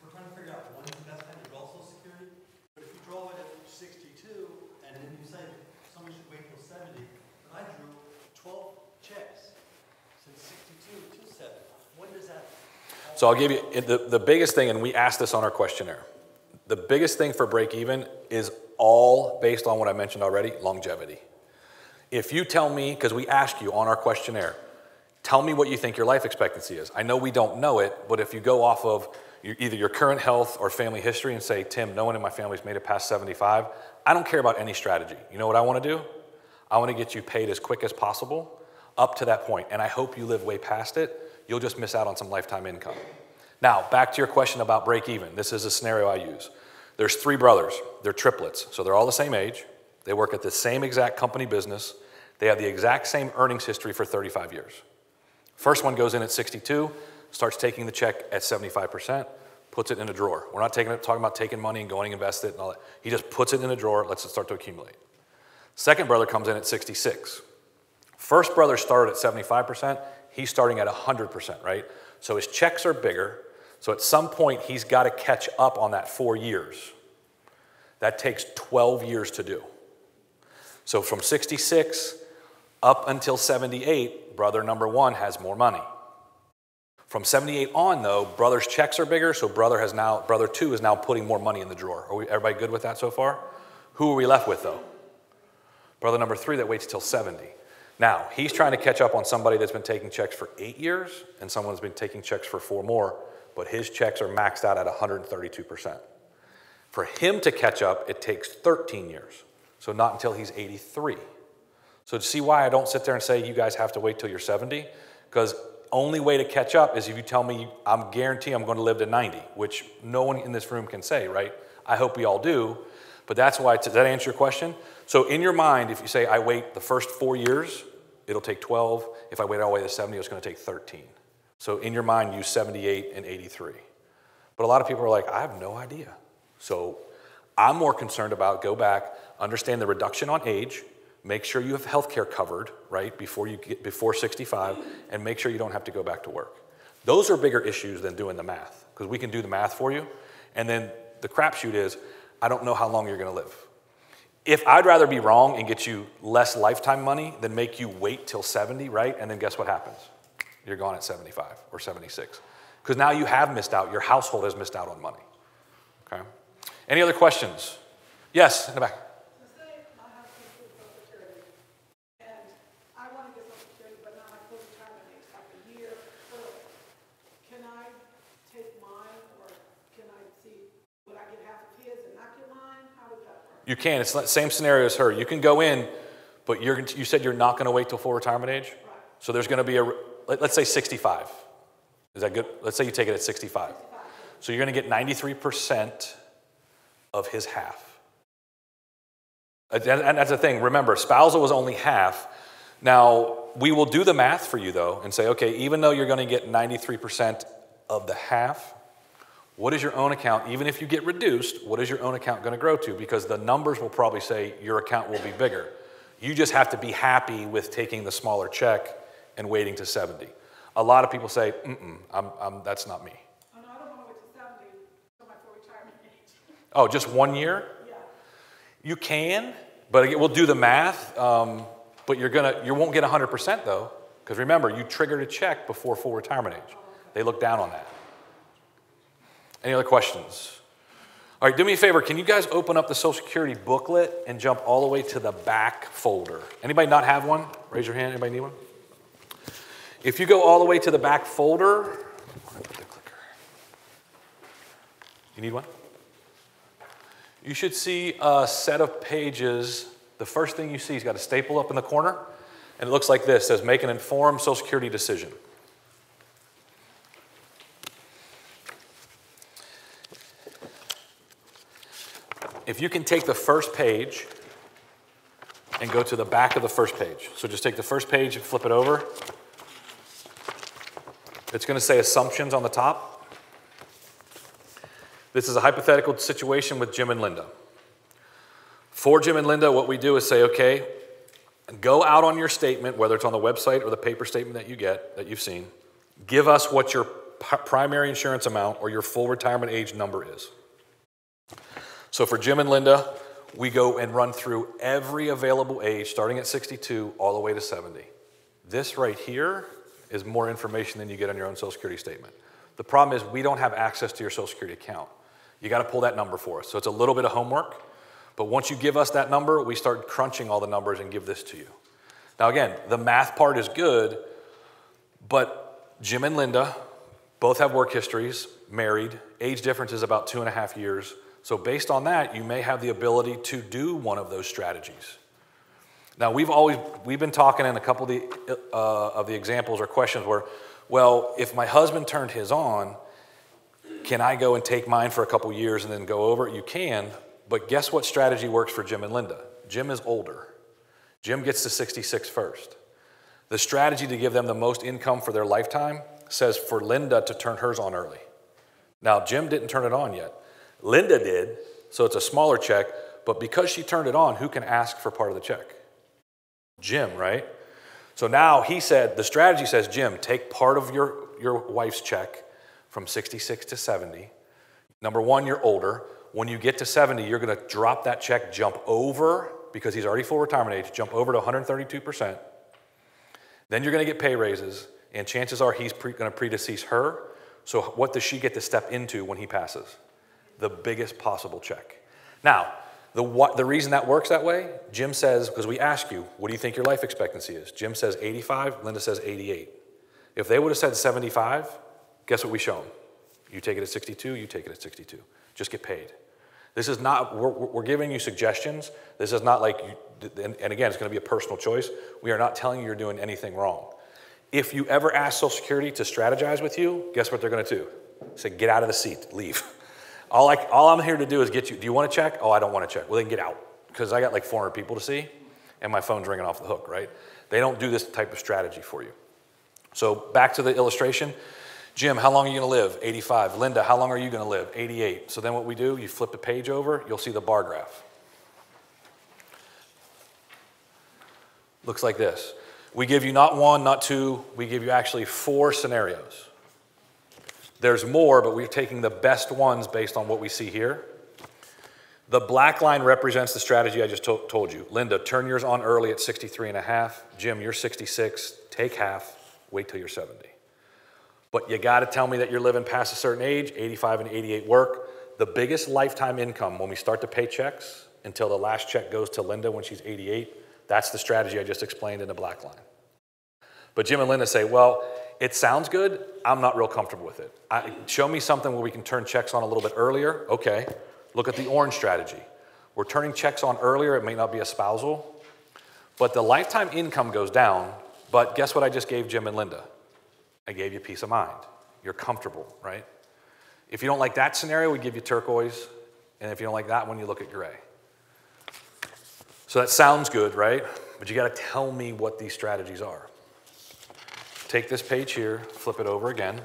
We're trying to figure out when is the best time to draw Social Security. But if you draw it at 62, and then you say someone should wait till 70, but I drew 12 checks since 62 to 70. When does that? So I'll give you the biggest thing, and we asked this on our questionnaire. The biggest thing for break even is all based on what I mentioned already, longevity. If you tell me, because we asked you on our questionnaire, tell me what you think your life expectancy is. I know we don't know it, but if you go off of either your current health or family history and say, Tim, no one in my family's made it past 75, I don't care about any strategy. You know what I want to do? I want to get you paid as quick as possible up to that point, and I hope you live way past it. You'll just miss out on some lifetime income. Now, back to your question about break even. This is a scenario I use. There's 3 brothers. They're triplets, so they're all the same age. They work at the same exact company business. They have the exact same earnings history for 35 years. First one goes in at 62, starts taking the check at 75%, puts it in a drawer. We're not talking about taking money and going and invest it and all that. He just puts it in a drawer, lets it start to accumulate. Second brother comes in at 66. First brother started at 75%, he's starting at 100%, right? So his checks are bigger, so at some point he's got to catch up on that 4 years. That takes 12 years to do. So from 66 up until 78, brother number 1 has more money. From 78 on, though, brother's checks are bigger, so brother 2 is now putting more money in the drawer. Everybody good with that so far? Who are we left with, though? Brother number 3 that waits till 70. Now, he's trying to catch up on somebody that's been taking checks for 8 years, and someone's been taking checks for 4 more, but his checks are maxed out at 132%. For him to catch up, it takes 13 years, so not until he's 83. So see why I don't sit there and say you guys have to wait till you're 70? Because only way to catch up is if you tell me I'm guarantee I'm going to live to 90, which no one in this room can say, right? I hope we all do. But that's why, does that answer your question? So in your mind, if you say I wait the first 4 years, it'll take 12. If I wait all the way to 70, it's going to take 13. So in your mind, use 78 and 83. But a lot of people are like, I have no idea. So I'm more concerned about go back, understand the reduction on age, make sure you have health care covered, right, before 65, and make sure you don't have to go back to work. Those are bigger issues than doing the math, because we can do the math for you. And then the crapshoot is, I don't know how long you're going to live. If I'd rather be wrong and get you less lifetime money than make you wait till 70, right? And then guess what happens? You're gone at 75 or 76. Because now you have missed out. Your household has missed out on money. Okay? Any other questions? Yes, in the back. Say my husband is Social Security, and I want to get Social Security, but not my full retirement age, like a year early. Can I take mine, or can I see, would I get half of his and not get mine? How would that work? You can. It's the same scenario as her. You can go in, but you said you're not going to wait till full retirement age? Right. So there's going to be let's say 65. Is that good? Let's say you take it at 65. So you're going to get 93% of his half. And that's the thing. Remember, spousal was only half. Now, we will do the math for you, though, and say, okay, even though you're going to get 93% of the half, what is your own account? Even if you get reduced, what is your own account going to grow to? Because the numbers will probably say your account will be bigger. You just have to be happy with taking the smaller check and waiting to 70. A lot of people say, that's not me. Oh, no, I don't want to wait till 70 till my full retirement age. Oh, just 1 year? Yeah. You can, but we'll do the math. But you won't get 100% though, because remember, you triggered a check before full retirement age. They look down on that. Any other questions? All right, do me a favor. Can you guys open up the Social Security booklet and jump all the way to the back folder? Anybody not have one? Raise your hand. Anybody need one? If you go all the way to the back folder, where did I put the clicker? You need one? You should see a set of pages. The first thing you see has got a staple up in the corner, and it looks like this. It says, make an informed Social Security decision. If you can take the first page and go to the back of the first page. So just take the first page and flip it over. It's going to say assumptions on the top. This is a hypothetical situation with Jim and Linda. For Jim and Linda, what we do is say, okay, go out on your statement, whether it's on the website or the paper statement that you get, that you've seen. Give us what your primary insurance amount or your full retirement age number is. So for Jim and Linda, we go and run through every available age, starting at 62 all the way to 70. This right here is more information than you get on your own Social Security statement. The problem is we don't have access to your Social Security account. You got to pull that number for us. So it's a little bit of homework, but once you give us that number, we start crunching all the numbers and give this to you. Now again, the math part is good, but Jim and Linda both have work histories, married, age difference is about 2.5 years. So based on that, you may have the ability to do one of those strategies. Now, we've been talking in a couple of the examples or questions where, well, if my husband turned his on, can I go and take mine for a couple years and then go over it? You can, but guess what strategy works for Jim and Linda? Jim is older. Jim gets to 66 first. The strategy to give them the most income for their lifetime says for Linda to turn hers on early. Now, Jim didn't turn it on yet. Linda did, so it's a smaller check, but because she turned it on, who can ask for part of the check? Jim, right? So now he said, the strategy says, Jim, take part of your wife's check from 66 to 70. Number one, you're older. When you get to 70, you're going to drop that check, jump over, because he's already full retirement age, jump over to 132%. Then you're going to get pay raises, and chances are he's going to predecease her. So what does she get to step into when he passes? The biggest possible check. Now, the reason that works that way, Jim says, because we ask you, what do you think your life expectancy is? Jim says 85, Linda says 88. If they would have said 75, guess what we show them? You take it at 62, you take it at 62. Just get paid. This is not, we're giving you suggestions. This is not like and again, it's going to be a personal choice. We are not telling you you're doing anything wrong. If you ever ask Social Security to strategize with you, guess what they're going to do? Say, get out of the seat, leave. All I'm here to do is get you, do you want to check? Oh, I don't want to check. Well, then get out, because I got like 400 people to see, and my phone's ringing off the hook, right? They don't do this type of strategy for you. So back to the illustration. Jim, how long are you going to live? 85. Linda, how long are you going to live? 88. So then what we do, you flip the page over, you'll see the bar graph. Looks like this. We give you not one, not two, we give you actually 4 scenarios. There's more, but we're taking the best ones based on what we see here. The black line represents the strategy I just told you. Linda, turn yours on early at 63 and a half. Jim, you're 66, take half, wait till you're 70. But you gotta tell me that you're living past a certain age, 85 and 88 work. The biggest lifetime income when we start to pay checks until the last check goes to Linda when she's 88, that's the strategy I just explained in the black line. But Jim and Linda say, well, it sounds good, I'm not real comfortable with it. Show me something where we can turn checks on a little bit earlier. Okay, look at the orange strategy. We're turning checks on earlier, it may not be a spousal, but the lifetime income goes down, but guess what I just gave Jim and Linda? I gave you peace of mind. You're comfortable, right? If you don't like that scenario, we give you turquoise, and if you don't like that one, you look at gray. So that sounds good, right? But you gotta tell me what these strategies are. Take this page here, flip it over again.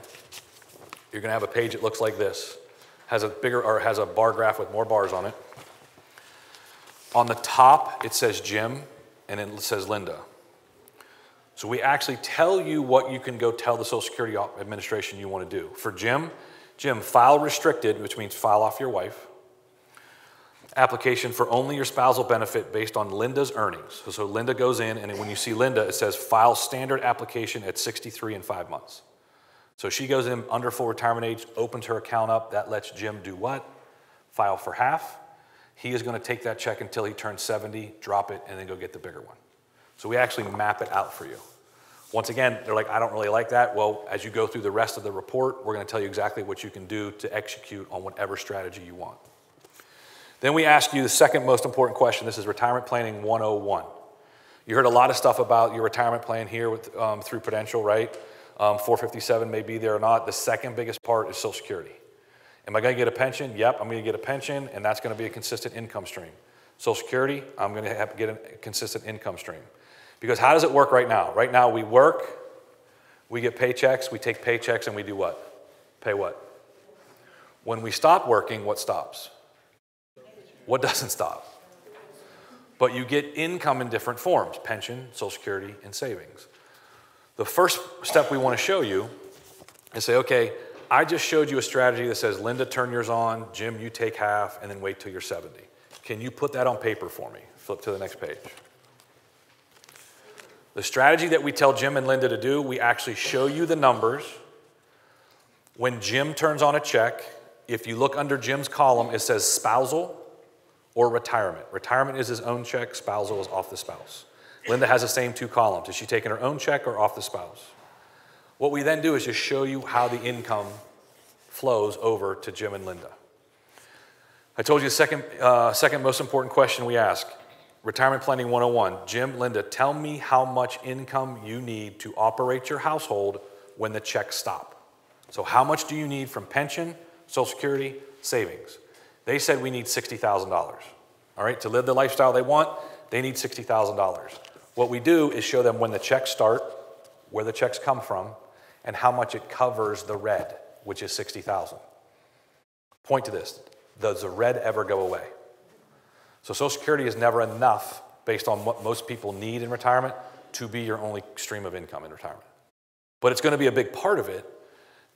You're gonna have a page that looks like this. Has a bar graph with more bars on it. On the top, it says Jim, and it says Linda. So we actually tell you what you can go tell the Social Security Administration you wanna do. For Jim, file restricted, which means file off your wife. Application for only your spousal benefit based on Linda's earnings. So Linda goes in, and when you see Linda, it says file standard application at 63 and 5 months. So she goes in under full retirement age, opens her account up. That lets Jim do what? File for half. He is going to take that check until he turns 70, drop it, and then go get the bigger one. So we actually map it out for you. Once again, they're like, I don't really like that. Well, as you go through the rest of the report, we're going to tell you exactly what you can do to execute on whatever strategy you want. Then we ask you the second most important question. This is Retirement Planning 101. You heard a lot of stuff about your retirement plan here through Prudential, right? 457 may be there or not. The second biggest part is Social Security. Am I going to get a pension? Yep, I'm going to get a pension, and that's going to be a consistent income stream. Social Security, I'm going to get a consistent income stream. Because how does it work right now? Right now we work, we get paychecks, we take paychecks, and we do what? Pay what? When we stop working, what stops? What doesn't stop? But you get income in different forms, pension, Social Security, and savings. The first step we want to show you is say, okay, I just showed you a strategy that says, Linda, turn yours on, Jim, you take half, and then wait till you're 70. Can you put that on paper for me? Flip to the next page. The strategy that we tell Jim and Linda to do, we actually show you the numbers. When Jim turns on a check, if you look under Jim's column, it says spousal or retirement. Retirement is his own check, spousal is off the spouse. Linda has the same 2 columns. Is she taking her own check or off the spouse? What we then do is just show you how the income flows over to Jim and Linda. I told you the second most important question we ask. Retirement Planning 101. Jim, Linda, tell me how much income you need to operate your household when the checks stop. So how much do you need from pension, Social Security, savings? They said we need $60,000. All right, to live the lifestyle they want, they need $60,000. What we do is show them when the checks start, where the checks come from, and how much it covers the red, which is $60,000. Point to this. Does the red ever go away? So Social Security is never enough based on what most people need in retirement to be your only stream of income in retirement. But it's going to be a big part of it.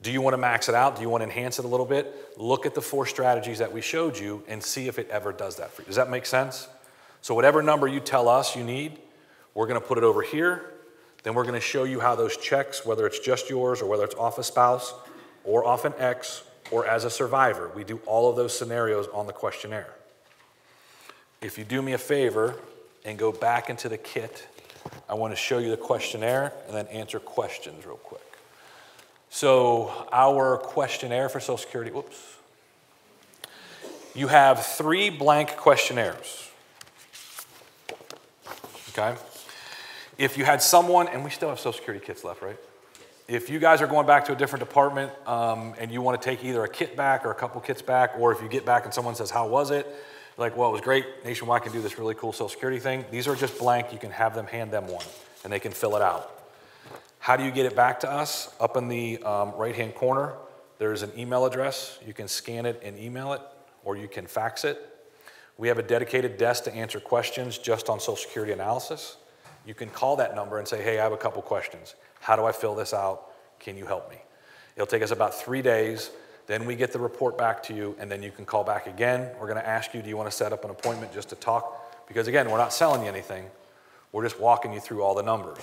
Do you want to max it out? Do you want to enhance it a little bit? Look at the 4 strategies that we showed you and see if it ever does that for you. Does that make sense? So whatever number you tell us you need, we're going to put it over here. Then we're going to show you how those checks, whether it's just yours or whether it's off a spouse or off an ex or as a survivor, we do all of those scenarios on the questionnaire. If you do me a favor and go back into the kit, I want to show you the questionnaire and then answer questions real quick. So our questionnaire for Social Security, whoops. You have 3 blank questionnaires. okay? If you had someone, and we still have Social Security kits left, right? If you guys are going back to a different department and you want to take either a kit back or a couple kits back, or if you get back and someone says, how was it? Like, well, it was great. Nationwide can do this really cool Social Security thing. These are just blank. You can have them hand them one, and they can fill it out. How do you get it back to us? Up in the right-hand corner, there's an email address. You can scan it and email it, or you can fax it. We have a dedicated desk to answer questions just on Social Security analysis. You can call that number and say, hey, I have a couple questions. How do I fill this out? Can you help me? It'll take us about 3 days. Then we get the report back to you, and then you can call back again. We're going to ask you, do you want to set up an appointment just to talk? Because again, we're not selling you anything. We're just walking you through all the numbers.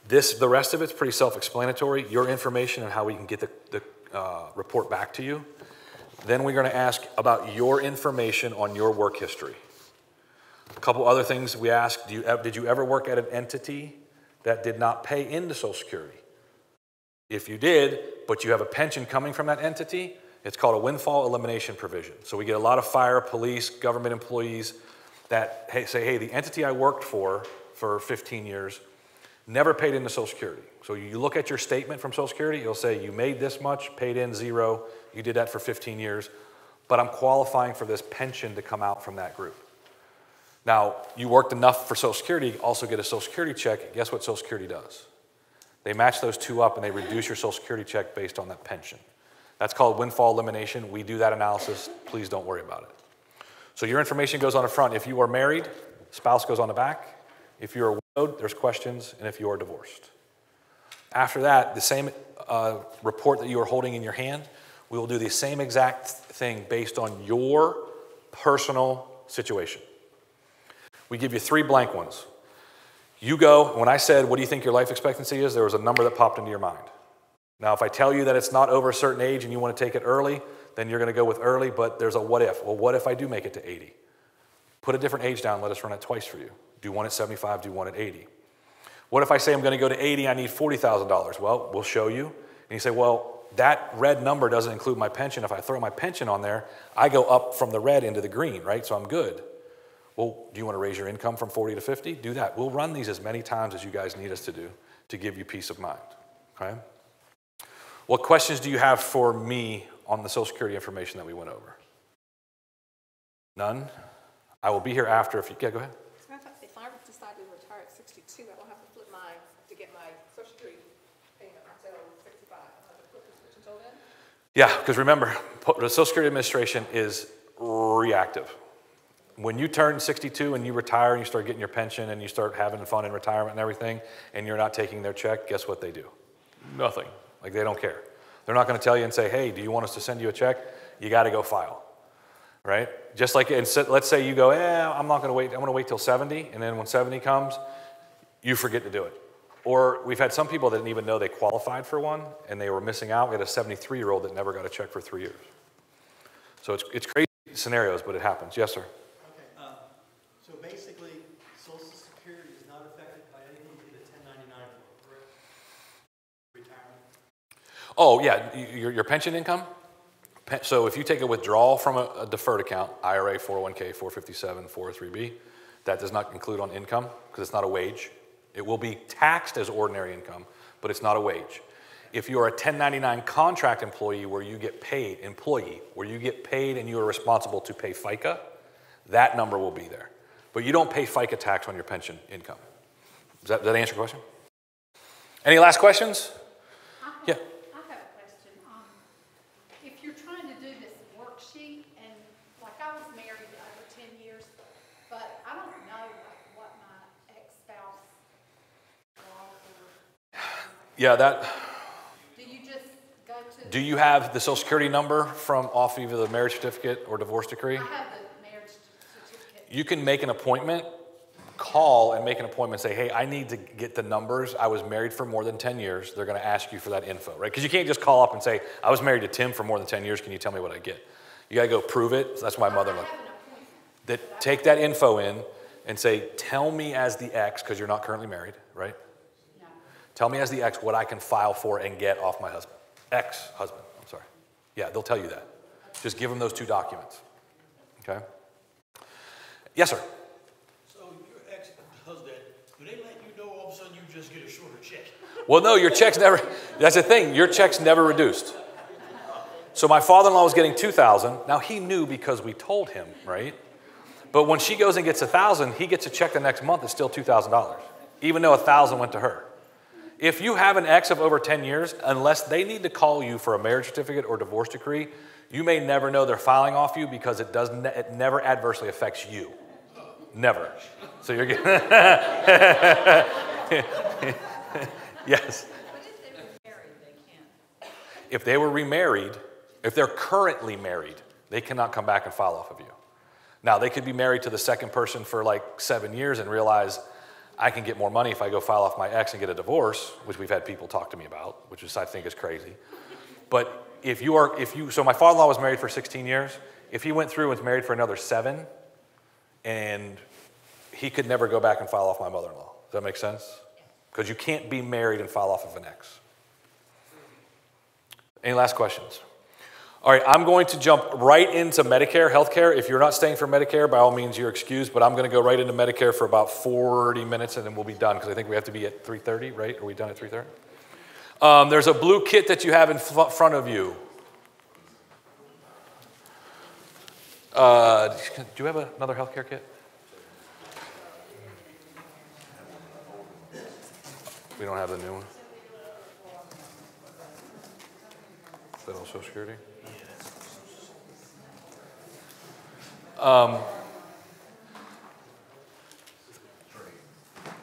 The rest of it's pretty self-explanatory. Your information and how we can get the report back to you. Then we're going to ask about your information on your work history. A couple other things we ask, did you ever work at an entity that did not pay into Social Security? If you did, but you have a pension coming from that entity, it's called a windfall elimination provision. So we get a lot of fire, police, government employees that say, hey, the entity I worked for 15 years never paid into Social Security. So you look at your statement from Social Security, it'll say you made this much, paid in 0, you did that for 15 years, but I'm qualifying for this pension to come out from that group. Now, you worked enough for Social Security, also get a Social Security check. Guess what Social Security does? They match those two up and they reduce your Social Security check based on that pension. That's called windfall elimination. We do that analysis. Please don't worry about it. So your information goes on the front. If you are married, spouse goes on the back. If you're widowed, there's questions, and if you are divorced. After that, the same report that you are holding in your hand, we will do the same exact thing based on your personal situation. We give you 3 blank ones. You go, when I said, what do you think your life expectancy is, there was a number that popped into your mind. Now, if I tell you that it's not over a certain age and you want to take it early, then you're going to go with early, but there's a what if. Well, what if I do make it to 80? Put a different age down, let us run it twice for you. Do one at 75, do one at 80. What if I say I'm going to go to 80, I need $40,000? Well, we'll show you. And you say, well, that red number doesn't include my pension. If I throw my pension on there, I go up from the red into the green, right? So I'm good. Well, do you want to raise your income from 40 to 50? Do that. We'll run these as many times as you guys need us to do to give you peace of mind, okay? What questions do you have for me on the Social Security information that we went over? None? I will be here after if you, yeah, go ahead. If I decide to retire at 62, I don't have to flip mine to get my Social Security payment until 65. I have to flip the switch until then? Yeah, because remember, the Social Security Administration is reactive. When you turn 62 and you retire and you start getting your pension and you start having fun in retirement and everything, and you're not taking their check, guess what they do? Nothing. Like, they don't care. They're not going to tell you and say, hey, do you want us to send you a check? You got to go file, right? Just like, let's say you go, I'm not going to wait. I'm going to wait till 70, and then when 70 comes, you forget to do it. Or we've had some people that didn't even know they qualified for one, and they were missing out. We had a 73-year-old that never got a check for 3 years. So it's crazy scenarios, but it happens. Yes, sir. So basically, Social Security is not affected by anything you get a 1099 for, correct? Retirement? Oh, yeah, your pension income. So if you take a withdrawal from a deferred account, IRA, 401k, 457, 403b, that does not include on income because it's not a wage. It will be taxed as ordinary income, but it's not a wage. If you are a 1099 contract employee where you get paid, and you are responsible to pay FICA, that number will be there. But you don't pay FICA tax on your pension income. Does that answer your question? Any last questions? Yeah. I have a question. If you're trying to do this worksheet, and like I was married over 10 years, but I don't know like what my ex-spouse was. Yeah, that. Do you just go to? Do you have the Social Security number from off either the marriage certificate or divorce decree? I have the marriage certificate. You can make an appointment, call and make an appointment, say, hey, I need to get the numbers. I was married for more than 10 years. They're going to ask you for that info, right? Because you can't just call up and say, I was married to Tim for more than 10 years. Can you tell me what I get? You got to go prove it. So that's my mother. That take that info in and say, tell me as the ex, because you're not currently married, right? No. Tell me as the ex what I can file for and get off my husband. Ex-husband, I'm sorry. Yeah, they'll tell you that. Just give them those 2 documents, okay? Yes, sir. So your ex do they let you know all of a sudden you just get a shorter check? Well, no, your check's never, that's the thing, your check's never reduced. So my father-in-law was getting $2,000. Now he knew because we told him, right? But when she goes and gets $1,000, he gets a check the next month that's still $2,000, even though $1,000 went to her. If you have an ex of over 10 years, unless they need to call you for a marriage certificate or divorce decree, you may never know they're filing off you because it never adversely affects you. Never. So you're getting yes. But if they were married, they can't. If they were remarried, if they're currently married, they cannot come back and file off of you. Now, they could be married to the second person for like 7 years and realize I can get more money if I go file off my ex and get a divorce, which we've had people talk to me about, which is, I think, is crazy. But so my father-in-law was married for 16 years. If he went through and was married for another 7, and he could never go back and file off my mother-in-law. Does that make sense? Because you can't be married and file off of an ex. Any last questions? All right, I'm going to jump right into Medicare, healthcare. If you're not staying for Medicare, by all means, you're excused, but I'm going to go right into Medicare for about 40 minutes, and then we'll be done, because I think we have to be at 3:30, right? Are we done at 3:30? There's a blue kit that you have in front of you. Do you have another healthcare kit? We don't have the new one. Is that all Social Security?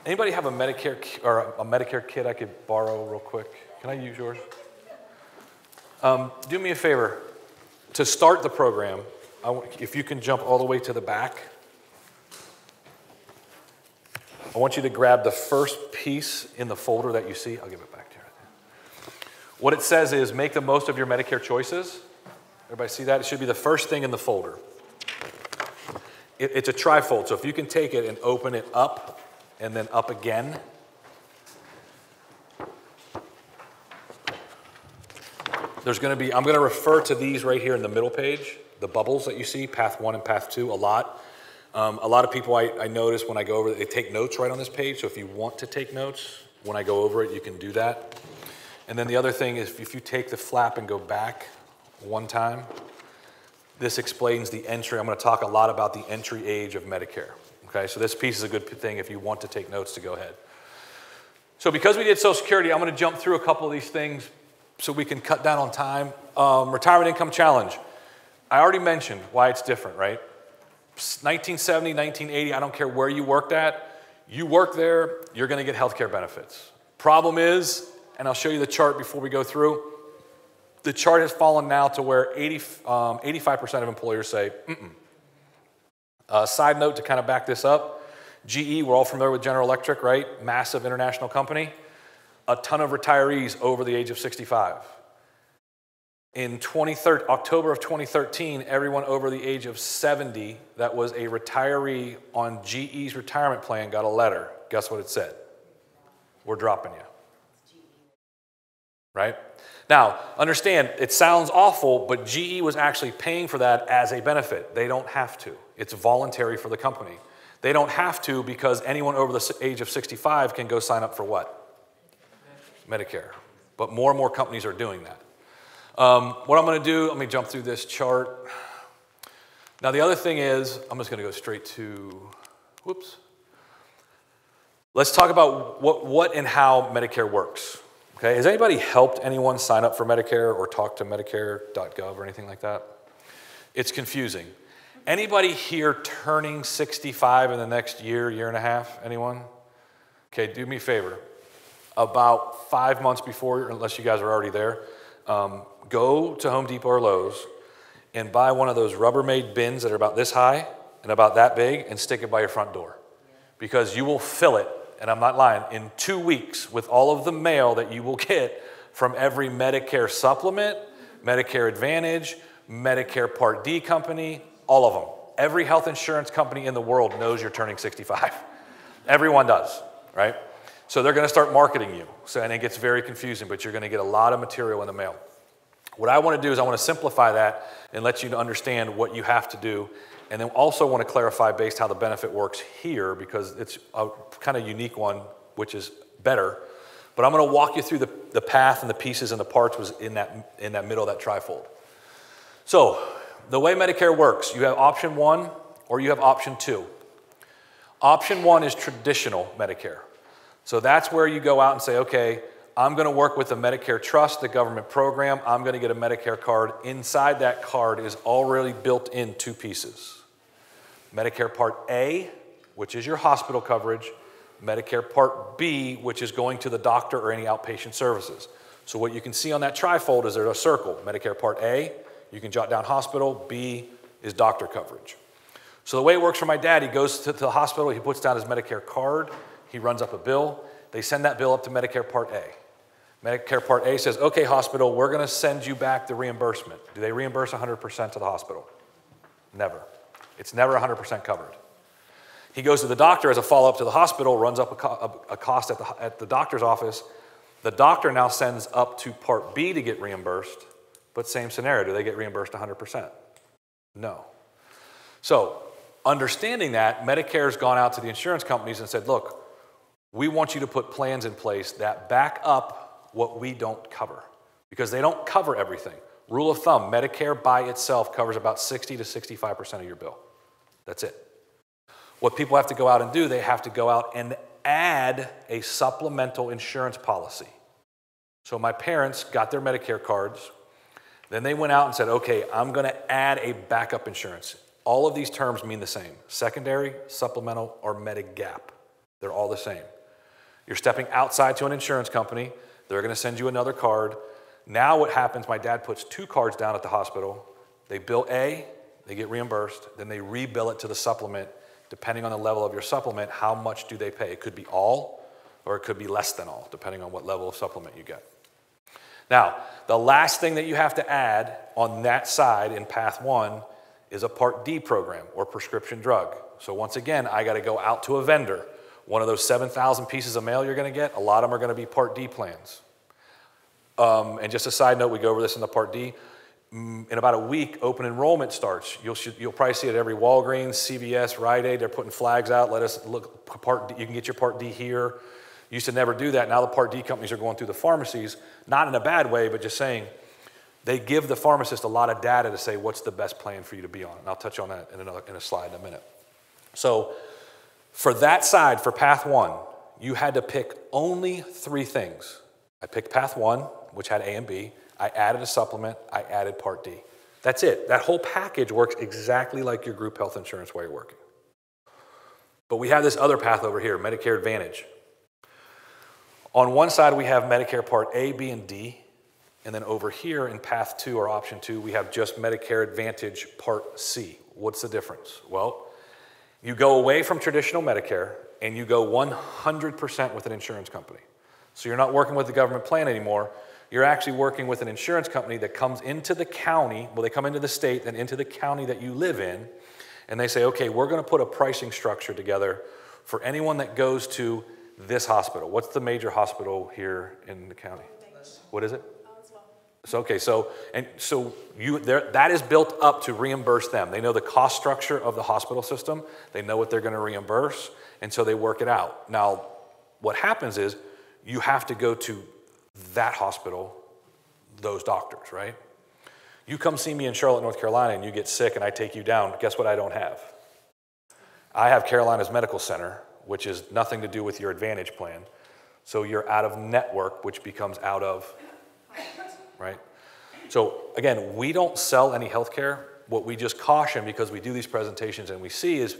Anybody have a Medicare or a Medicare kit I could borrow real quick? Can I use yours? Do me a favor. To start the program, if you can jump all the way to the back, I want you to grab the first piece in the folder that you see. I'll give it back to you. What it says is make the most of your Medicare choices. Everybody see that? It should be the first thing in the folder. It's a trifold, so if you can take it and open it up and then up again. There's going to be, I'm going to refer to these right here in the middle page, the bubbles that you see, path 1 and path 2, a lot. A lot of people I notice when I go over it, they take notes right on this page, so if you want to take notes, when I go over it, you can do that. And then the other thing is if you take the flap and go back one time, this explains the entry. I'm going to talk a lot about the entry age of Medicare. Okay, so this piece is a good thing if you want to take notes to go ahead. So because we did Social Security, I'm going to jump through a couple of these things so we can cut down on time. Retirement Income Challenge. I already mentioned why it's different, right? 1970, 1980, I don't care where you worked at. You work there, you're going to get health care benefits. Problem is, and I'll show you the chart before we go through, the chart has fallen now to where 85% of employers say, side note to kind of back this up, GE, we're all familiar with General Electric, right? Massive international company. A ton of retirees over the age of 65. In October of 2013, everyone over the age of 70 that was a retiree on GE's retirement plan got a letter. Guess what it said? We're dropping you. Right? Now, understand, it sounds awful, but GE was actually paying for that as a benefit. They don't have to. It's voluntary for the company. They don't have to because anyone over the age of 65 can go sign up for what? Medicare. But more and more companies are doing that. What I'm going to do, let me jump through this chart. Now, the other thing is, I'm just going to go straight to, whoops. Let's talk about what and how Medicare works. Okay, has anybody helped anyone sign up for Medicare or talk to Medicare.gov or anything like that? It's confusing. Anybody here turning 65 in the next year, year and a half? Anyone? Okay, do me a favor. About 5 months before, unless you guys are already there, go to Home Depot or Lowe's and buy one of those Rubbermaid bins that are about this high and about that big and stick it by your front door. Because you will fill it, and I'm not lying, in 2 weeks with all of the mail that you will get from every Medicare supplement, Medicare Advantage, Medicare Part D company, all of them. Every health insurance company in the world knows you're turning 65. Everyone does, right? So they're going to start marketing you. So, and it gets very confusing, but you're going to get a lot of material in the mail. What I want to do is I want to simplify that and let you understand what you have to do And then also want to clarify based how the benefit works here, because it's a kind of unique one, which is better. But I'm going to walk you through the path and the pieces and the parts was in that middle of that trifold. So the way Medicare works, you have option 1 or you have option 2. Option 1 is traditional Medicare. So that's where you go out and say, okay, I'm going to work with the Medicare Trust, the government program. I'm going to get a Medicare card. Inside that card is already built in 2 pieces. Medicare Part A, which is your hospital coverage. Medicare Part B, which is going to the doctor or any outpatient services. So what you can see on that trifold is there's a circle. Medicare Part A, you can jot down hospital. B is doctor coverage. So the way it works for my dad, he goes to the hospital, he puts down his Medicare card, he runs up a bill. They send that bill up to Medicare Part A. Medicare Part A says, okay, hospital, we're going to send you back the reimbursement. Do they reimburse 100% to the hospital? Never. It's never 100% covered. He goes to the doctor as a follow-up to the hospital, runs up a cost at the doctor's office. The doctor now sends up to Part B to get reimbursed, but same scenario. Do they get reimbursed 100%? No. So understanding that, Medicare's gone out to the insurance companies and said, look, we want you to put plans in place that back up what we don't cover, because they don't cover everything. Rule of thumb, Medicare by itself covers about 60 to 65% of your bill. That's it. What people have to go out and do, they have to go out and add a supplemental insurance policy. So my parents got their Medicare cards. Then they went out and said, okay, I'm going to add a backup insurance. All of these terms mean the same: secondary, supplemental, or Medigap. They're all the same. You're stepping outside to an insurance company. They're going to send you another card. Now what happens, my dad puts 2 cards down at the hospital. They bill A, they get reimbursed, then they rebill it to the supplement. Depending on the level of your supplement, how much do they pay? It could be all, or it could be less than all, depending on what level of supplement you get. Now, the last thing that you have to add on that side in Path 1 is a Part D program, or prescription drug. So once again, I got to go out to a vendor. One of those 7,000 pieces of mail you're going to get, a lot of them are going to be Part D plans. And just a side note, we go over this in the Part D. In about a week, open enrollment starts. You'll probably see it at every Walgreens, CVS, Rite Aid. They're putting flags out. Let us look. Part D, you can get your Part D here. Used to never do that. Now the Part D companies are going through the pharmacies, not in a bad way, but just saying they give the pharmacist a lot of data to say what's the best plan for you to be on. And I'll touch on that in a slide in a minute. So for that side, for Path 1, you had to pick only 3 things. I picked Path 1, which had A and B. I added a supplement. I added Part D. That's it. That whole package works exactly like your group health insurance way of working. But we have this other path over here, Medicare Advantage. On one side, we have Medicare Part A, B, and D. And then over here in Path 2 or Option 2, we have just Medicare Advantage Part C. What's the difference? Well, you go away from traditional Medicare and you go 100% with an insurance company. So you're not working with the government plan anymore. You're actually working with an insurance company that comes into the county, well, they come into the state and into the county that you live in, and they say, okay, we're going to put a pricing structure together for anyone that goes to this hospital. What's the major hospital here in the county? What is it? So, okay, so that is built up to reimburse them. They know the cost structure of the hospital system. They know what they're going to reimburse, and so they work it out. Now, what happens is you have to go to that hospital, those doctors, right? You come see me in Charlotte, North Carolina, and you get sick, and I take you down. Guess what I don't have? I have Carolinas Medical Center, which is nothing to do with your Advantage plan. So you're out of network, which becomes out of, right? So again, we don't sell any healthcare. What we just caution, because we do these presentations and we see is,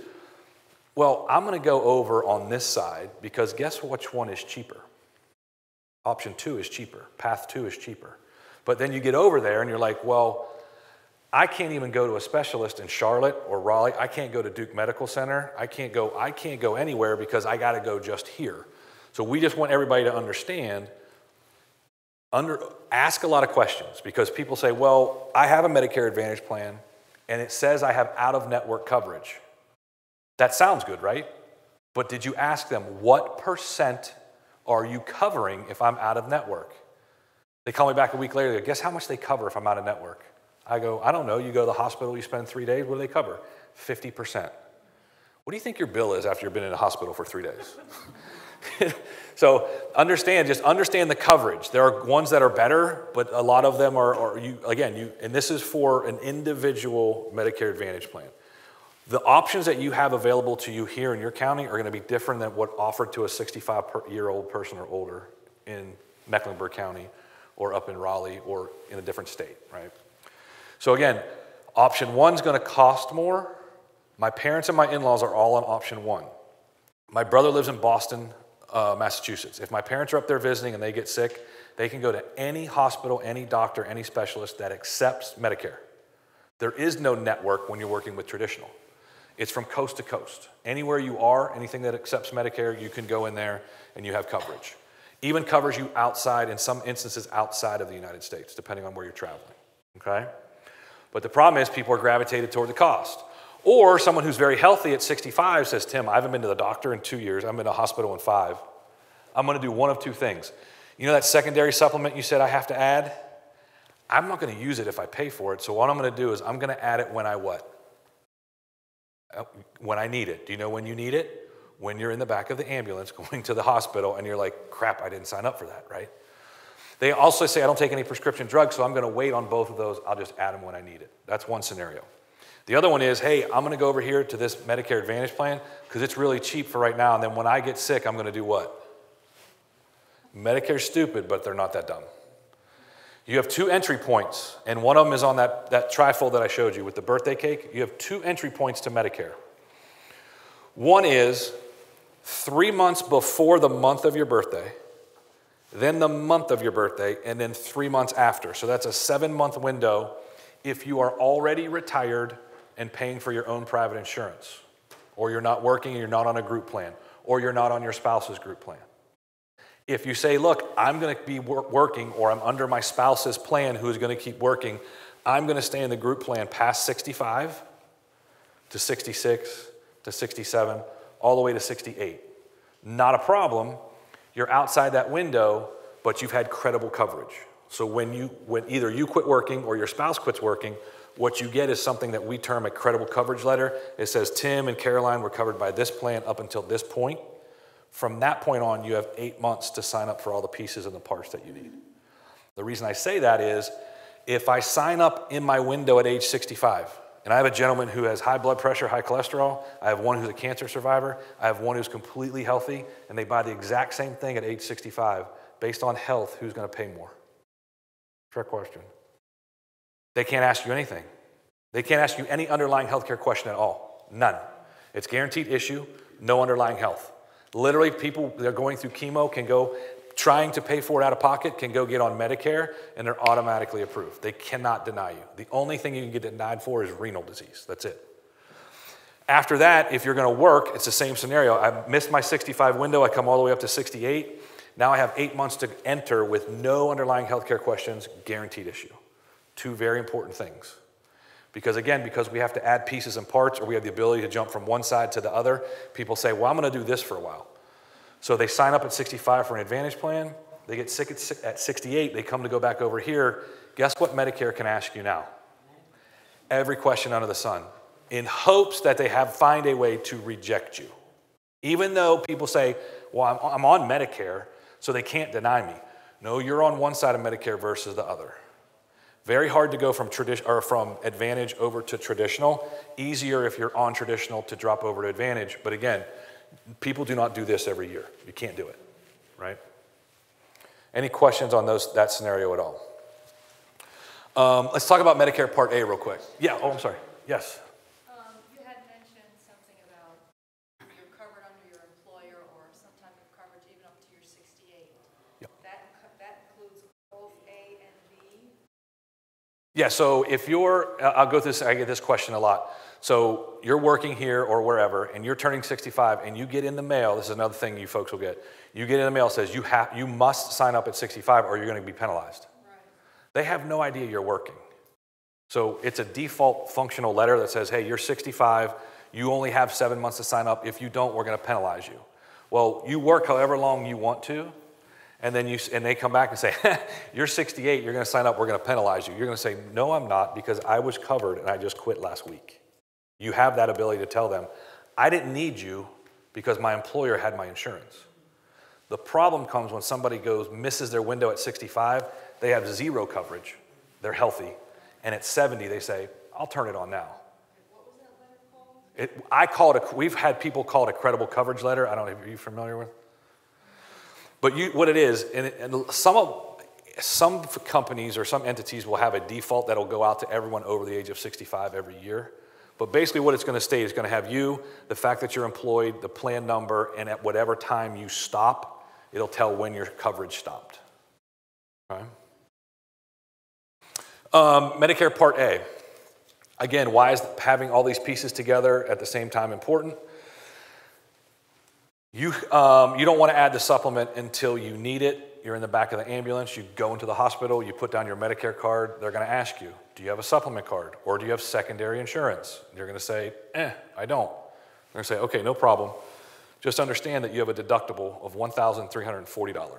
well, I'm going to go over on this side because guess which one is cheaper? Option 2 is cheaper. Path 2 is cheaper. But then you get over there and you're like, well, I can't even go to a specialist in Charlotte or Raleigh. I can't go to Duke Medical Center. I can't go anywhere because I got to go just here. So we just want everybody to understand, ask a lot of questions, because people say, well, I have a Medicare Advantage plan and it says I have out-of-network coverage. That sounds good, right? But did you ask them what % are you covering if I'm out of network? They call me back a week later, they go, guess how much they cover if I'm out of network? I go, I don't know. You go to the hospital, you spend 3 days, what do they cover? 50%. What do you think your bill is after you've been in a hospital for 3 days? So understand the coverage. There are ones that are better, but a lot of them are and this is for an individual Medicare Advantage plan. The options that you have available to you here in your county are going to be different than what offered to a 65-year-old person or older in Mecklenburg County or up in Raleigh or in a different state, right? So again, option one is going to cost more. My parents and my in-laws are all on option one. My brother lives in Boston, Massachusetts. If my parents are up there visiting and they get sick, they can go to any hospital, any doctor, any specialist that accepts Medicare. There is no network when you're working with traditional. It's from coast to coast. Anywhere you are, anything that accepts Medicare, you can go in there and you have coverage. Even covers you outside, in some instances outside of the United States, depending on where you're traveling, okay? But the problem is people are gravitated toward the cost. Or someone who's very healthy at 65 says, Tim, I haven't been to the doctor in 2 years. I'm in a hospital in 5. I'm going to do one of two things. You know that secondary supplement you said I have to add? I'm not going to use it if I pay for it. So what I'm going to do is I'm going to add it when I what? When I need it. Do you know when you need it? When you're in the back of the ambulance going to the hospital and you're like, crap, I didn't sign up for that, right? They also say I don't take any prescription drugs, so I'm going to wait on both of those. I'll just add them when I need it. That's one scenario. The other one is, hey, I'm going to go over here to this Medicare Advantage plan because it's really cheap for right now, and then when I get sick, I'm going to do what? Medicare's stupid, but they're not that dumb. You have 2 entry points, and one of them is on that trifold that I showed you with the birthday cake. You have 2 entry points to Medicare. One is 3 months before the month of your birthday, then the month of your birthday, and then 3 months after. So that's a 7-month window if you are already retired and paying for your own private insurance, or you're not working and you're not on a group plan, or you're not on your spouse's group plan. If you say, look, I'm going to be working, or I'm under my spouse's plan who is going to keep working, I'm going to stay in the group plan past 65 to 66 to 67, all the way to 68. Not a problem. You're outside that window, but you've had credible coverage. So when either you quit working or your spouse quits working, what you get is something that we term a credible coverage letter. It says, Tim and Caroline were covered by this plan up until this point. From that point on, you have 8 months to sign up for all the pieces and the parts that you need. The reason I say that is, if I sign up in my window at age 65, and I have a gentleman who has high blood pressure, high cholesterol, I have one who's a cancer survivor, I have one who's completely healthy, and they buy the exact same thing at age 65, based on health, who's going to pay more? Trick question. They can't ask you anything. They can't ask you any underlying healthcare question at all. None. It's guaranteed issue, no underlying health. Literally, people that are going through chemo can go, trying to pay for it out of pocket, can go get on Medicare, and they're automatically approved. They cannot deny you. The only thing you can get denied for is renal disease. That's it. After that, if you're going to work, it's the same scenario. I missed my 65 window. I come all the way up to 68. Now I have 8 months to enter with no underlying healthcare questions, guaranteed issue. 2 very important things. Because again, because we have to add pieces and parts, or we have the ability to jump from one side to the other, people say, well, I'm going to do this for a while. So they sign up at 65 for an Advantage plan. They get sick at 68. They come to go back over here. Guess what Medicare can ask you now? Every question under the sun, in hopes that they find a way to reject you. Even though people say, well, I'm on Medicare, so they can't deny me. No, you're on one side of Medicare versus the other. Very hard to go from Advantage over to traditional. Easier if you're on traditional to drop over to Advantage. But again, people do not do this every year. You can't do it, right? Any questions on that scenario at all? Let's talk about Medicare Part A real quick. Yeah, I'm sorry. Yes. You had mentioned something about you're covered under your employer or some type of coverage even up to your 68. Yep. That includes both A and B? Yeah, so if I'll go through this, I get this question a lot. So you're working here or wherever, and you're turning 65, and you get in the mail, this is another thing you folks will get, you get in the mail that says you must sign up at 65 or you're going to be penalized. Right. They have no idea you're working. So it's a default functional letter that says, hey, you're 65, you only have 7 months to sign up. If you don't, we're going to penalize you. Well, you work however long you want to, and then they come back and say, you're 68, you're going to sign up, we're going to penalize you. You're going to say, no, I'm not, because I was covered and I just quit last week. You have that ability to tell them, I didn't need you because my employer had my insurance. The problem comes when somebody misses their window at 65, they have zero coverage, they're healthy, and at 70 they say, I'll turn it on now. What was that letter called? We've had people call it a credible coverage letter. I don't know, are you familiar with? But what it is, and some companies or some entities will have a default that'll go out to everyone over the age of 65 every year. But basically what it's going to state is going to have you, the fact that you're employed, the plan number, and at whatever time you stop, it'll tell when your coverage stopped. Okay? Medicare Part A. Again, why is having all these pieces together at the same time important? You don't want to add the supplement until you need it. You're in the back of the ambulance, you go into the hospital, you put down your Medicare card, they're going to ask you, do you have a supplement card or do you have secondary insurance? You're going to say, I don't. They're going to say, okay, no problem. Just understand that you have a deductible of $1,340.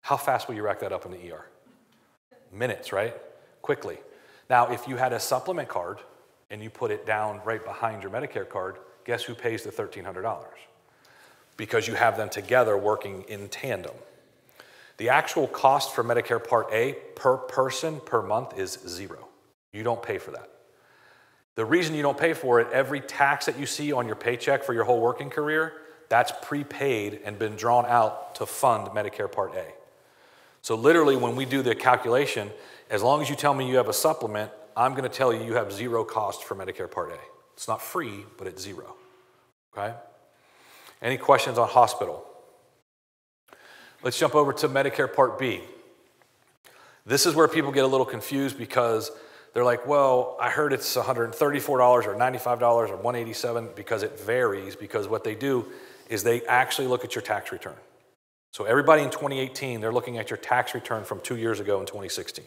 How fast will you rack that up in the ER? Minutes, right? Quickly. Now, if you had a supplement card and you put it down right behind your Medicare card, guess who pays the $1,300? Because you have them together working in tandem. The actual cost for Medicare Part A per person per month is zero. You don't pay for that. The reason you don't pay for it, every tax that you see on your paycheck for your whole working career, that's prepaid and been drawn out to fund Medicare Part A. So literally when we do the calculation, as long as you tell me you have a supplement, I'm going to tell you you have zero cost for Medicare Part A. It's not free, but it's zero. Okay? Any questions on hospital? Let's jump over to Medicare Part B. This is where people get a little confused because they're like, well, I heard it's $134 or $95 or $187 because it varies, because what they do is they actually look at your tax return. So everybody in 2018, they're looking at your tax return from 2 years ago in 2016.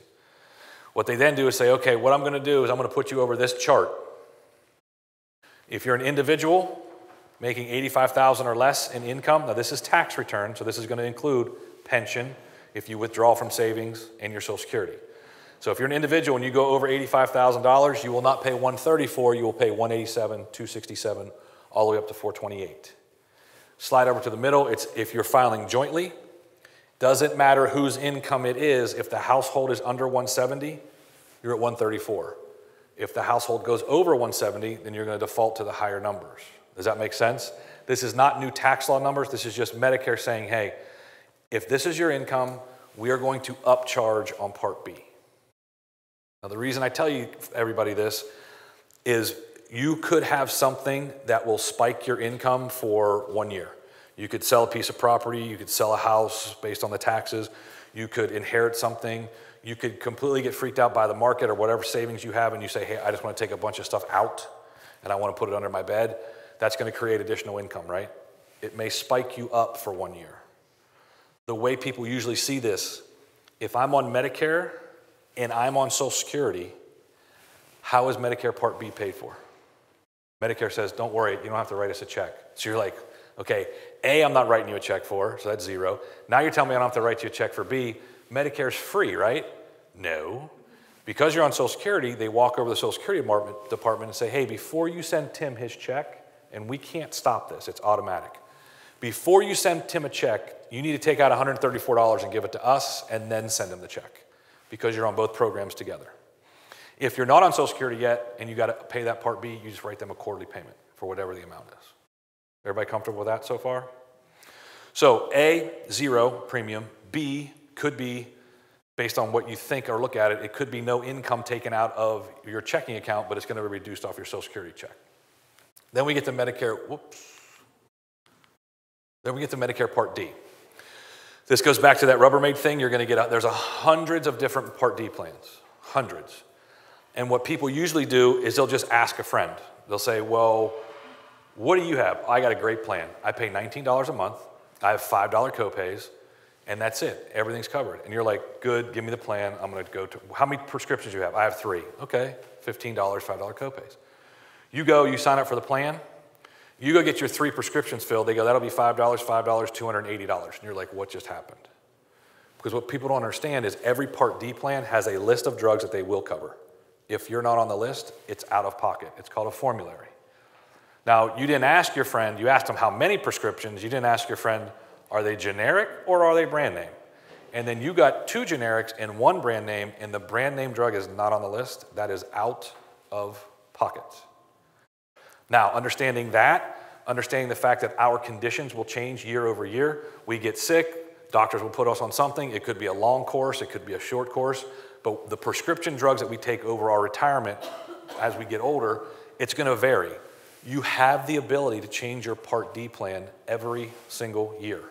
What they then do is say, okay, what I'm going to do is I'm going to put you over this chart. If you're an individual making $85,000 or less in income, now this is tax return, so this is going to include pension if you withdraw from savings and your Social Security. So if you're an individual and you go over $85,000, you will not pay $134, you will pay $187, $267, all the way up to $428. Slide over to the middle, it's if you're filing jointly, doesn't matter whose income it is, if the household is under $170, you're at $134. If the household goes over $170, then you're going to default to the higher numbers. Does that make sense? This is not new tax law numbers. This is just Medicare saying, hey, if this is your income, we are going to upcharge on Part B. Now, the reason I tell you, everybody, this is you could have something that will spike your income for 1 year. You could sell a piece of property. You could sell a house based on the taxes. You could inherit something. You could completely get freaked out by the market or whatever savings you have, and you say, hey, I just want to take a bunch of stuff out, and I want to put it under my bed. That's going to create additional income, right? It may spike you up for 1 year. The way people usually see this, if I'm on Medicare and I'm on Social Security, how is Medicare Part B paid for? Medicare says, don't worry, you don't have to write us a check. So you're like, okay, A, I'm not writing you a check for, so that's zero. Now you're telling me I don't have to write you a check for B. Medicare's free, right? No. Because you're on Social Security, they walk over to the Social Security department and say, hey, before you send Tim his check, and we can't stop this, it's automatic. Before you send Tim a check, you need to take out $134 and give it to us and then send him the check because you're on both programs together. If you're not on Social Security yet and you got to pay that Part B, you just write them a quarterly payment for whatever the amount is. Everybody comfortable with that so far? So A, zero premium. B could be, based on what you think or look at it, it could be no income taken out of your checking account, but it's going to be reduced off your Social Security check. Then we get to Medicare, Then we get to Medicare Part D. This goes back to that Rubbermaid thing. You're going to get, there's hundreds of different Part D plans, hundreds. And what people usually do is they'll just ask a friend. They'll say, well, what do you have? I got a great plan. I pay $19 a month. I have $5 copays, and that's it. Everything's covered. And you're like, good, give me the plan. I'm going to go to, how many prescriptions do you have? I have 3. Okay, $15, $5 copays. You go, you sign up for the plan. You go get your 3 prescriptions filled. They go, that'll be $5, $280. And you're like, what just happened? Because what people don't understand is every Part D plan has a list of drugs that they will cover. If you're not on the list, it's out of pocket. It's called a formulary. Now, you didn't ask your friend, you asked them how many prescriptions, you didn't ask your friend, are they generic or are they brand name? And then you got 2 generics and 1 brand name, and the brand name drug is not on the list. That is out of pocket. Now, understanding that, understanding the fact that our conditions will change year over year, we get sick, doctors will put us on something. It could be a long course, it could be a short course, but the prescription drugs that we take over our retirement as we get older, it's going to vary. You have the ability to change your Part D plan every single year,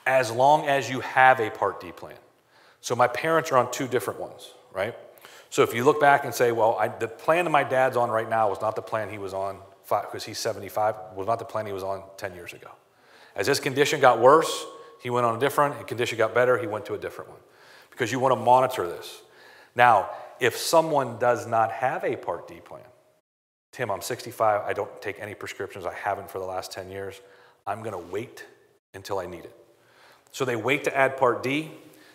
as long as you have a Part D plan. So my parents are on 2 different ones, right? So if you look back and say, well, the plan that my dad's on right now was not the plan he was on, because he's 75, was not the plan he was on 10 years ago. As his condition got worse, he went on a different, his condition got better, he went to a different one. Because you want to monitor this. Now, if someone does not have a Part D plan, Tim, I'm 65, I don't take any prescriptions, I haven't for the last 10 years, I'm going to wait until I need it. So they wait to add Part D,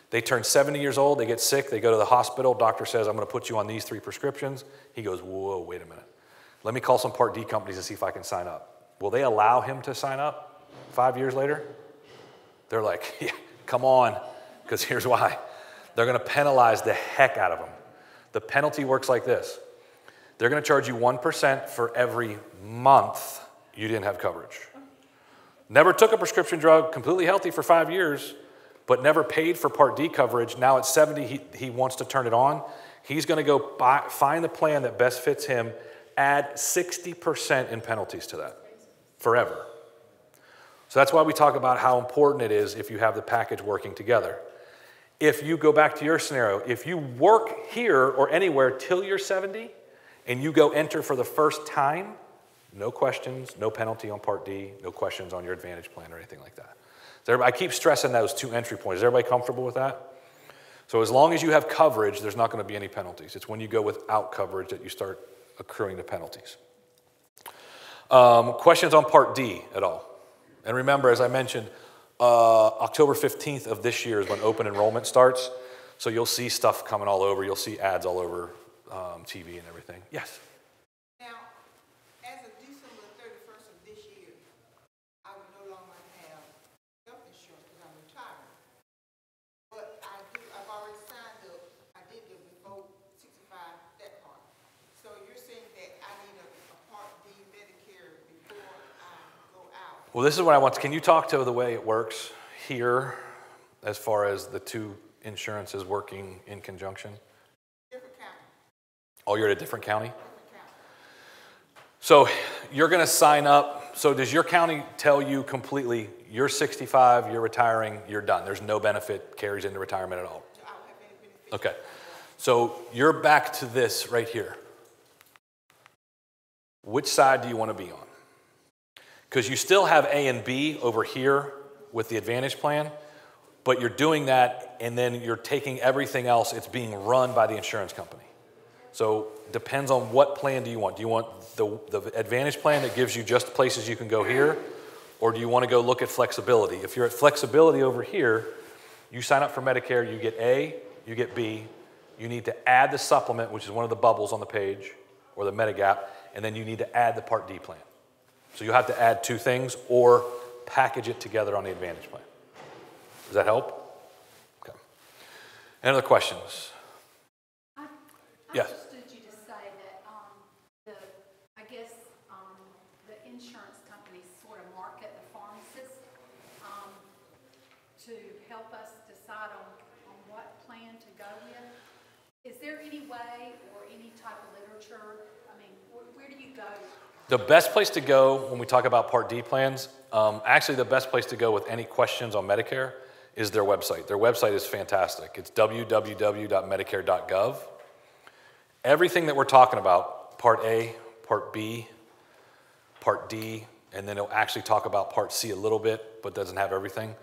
they turn 70 years old, they get sick, they go to the hospital, doctor says, I'm going to put you on these 3 prescriptions. He goes, whoa, wait a minute. Let me call some Part D companies and see if I can sign up. Will they allow him to sign up 5 years later? They're like, yeah, come on, because here's why. They're going to penalize the heck out of him. The penalty works like this. They're going to charge you 1% for every month you didn't have coverage. Never took a prescription drug, completely healthy for 5 years, but never paid for Part D coverage. Now at 70, he wants to turn it on. He's going to go find the plan that best fits him, add 60% in penalties to that forever. So that's why we talk about how important it is if you have the package working together. If you go back to your scenario, if you work here or anywhere till you're 70 and you go enter for the first time, no questions, no penalty on Part D, no questions on your Advantage plan or anything like that. So I keep stressing those 2 entry points. Is everybody comfortable with that? So as long as you have coverage, there's not going to be any penalties. It's when you go without coverage that you start accruing the penalties. Questions on Part D at all? And remember, as I mentioned, October 15th of this year is when open enrollment starts. So you'll see stuff coming all over. You'll see ads all over TV and everything. Yes? Now, as of December 31st of this year, I will no longer have health insurance because I'm retired. But I've already signed up. I did the before 65, that part. So you're saying that I need a Part D Medicare before I go out? Well, this is what I want. Can you talk to the way it works here as far as the 2 insurances working in conjunction? Different county. Oh, you're at a different county? Different county. So you're going to sign up. So does your county tell you completely, you're 65, you're retiring, you're done? There's no benefit carries into retirement at all? I don't have any benefits. Okay. So you're back to this right here. Which side do you want to be on? Because you still have A and B over here with the Advantage plan, but you're doing that and then you're taking everything else. It's being run by the insurance company. So depends on what plan do you want. Do you want the Advantage plan that gives you just places you can go here, or do you want to go look at flexibility? If you're at flexibility over here, you sign up for Medicare, you get A, you get B. You need to add the supplement, which is one of the bubbles on the page, or the Medigap, and then you need to add the Part D plan. So you have to add 2 things or package it together on the Advantage plan. Does that help? Okay. Any other questions? I Yes. understood you to say that the insurance companies sort of market the pharmacist to help us decide on what plan to go with. Is there any way or any type of literature? I mean, where do you go? The best place to go when we talk about Part D plans, actually the best place to go with any questions on Medicare is their website. Their website is fantastic. It's www.medicare.gov. Everything that we're talking about, Part A, Part B, Part D, and then it'll actually talk about Part C a little bit, but doesn't have everything,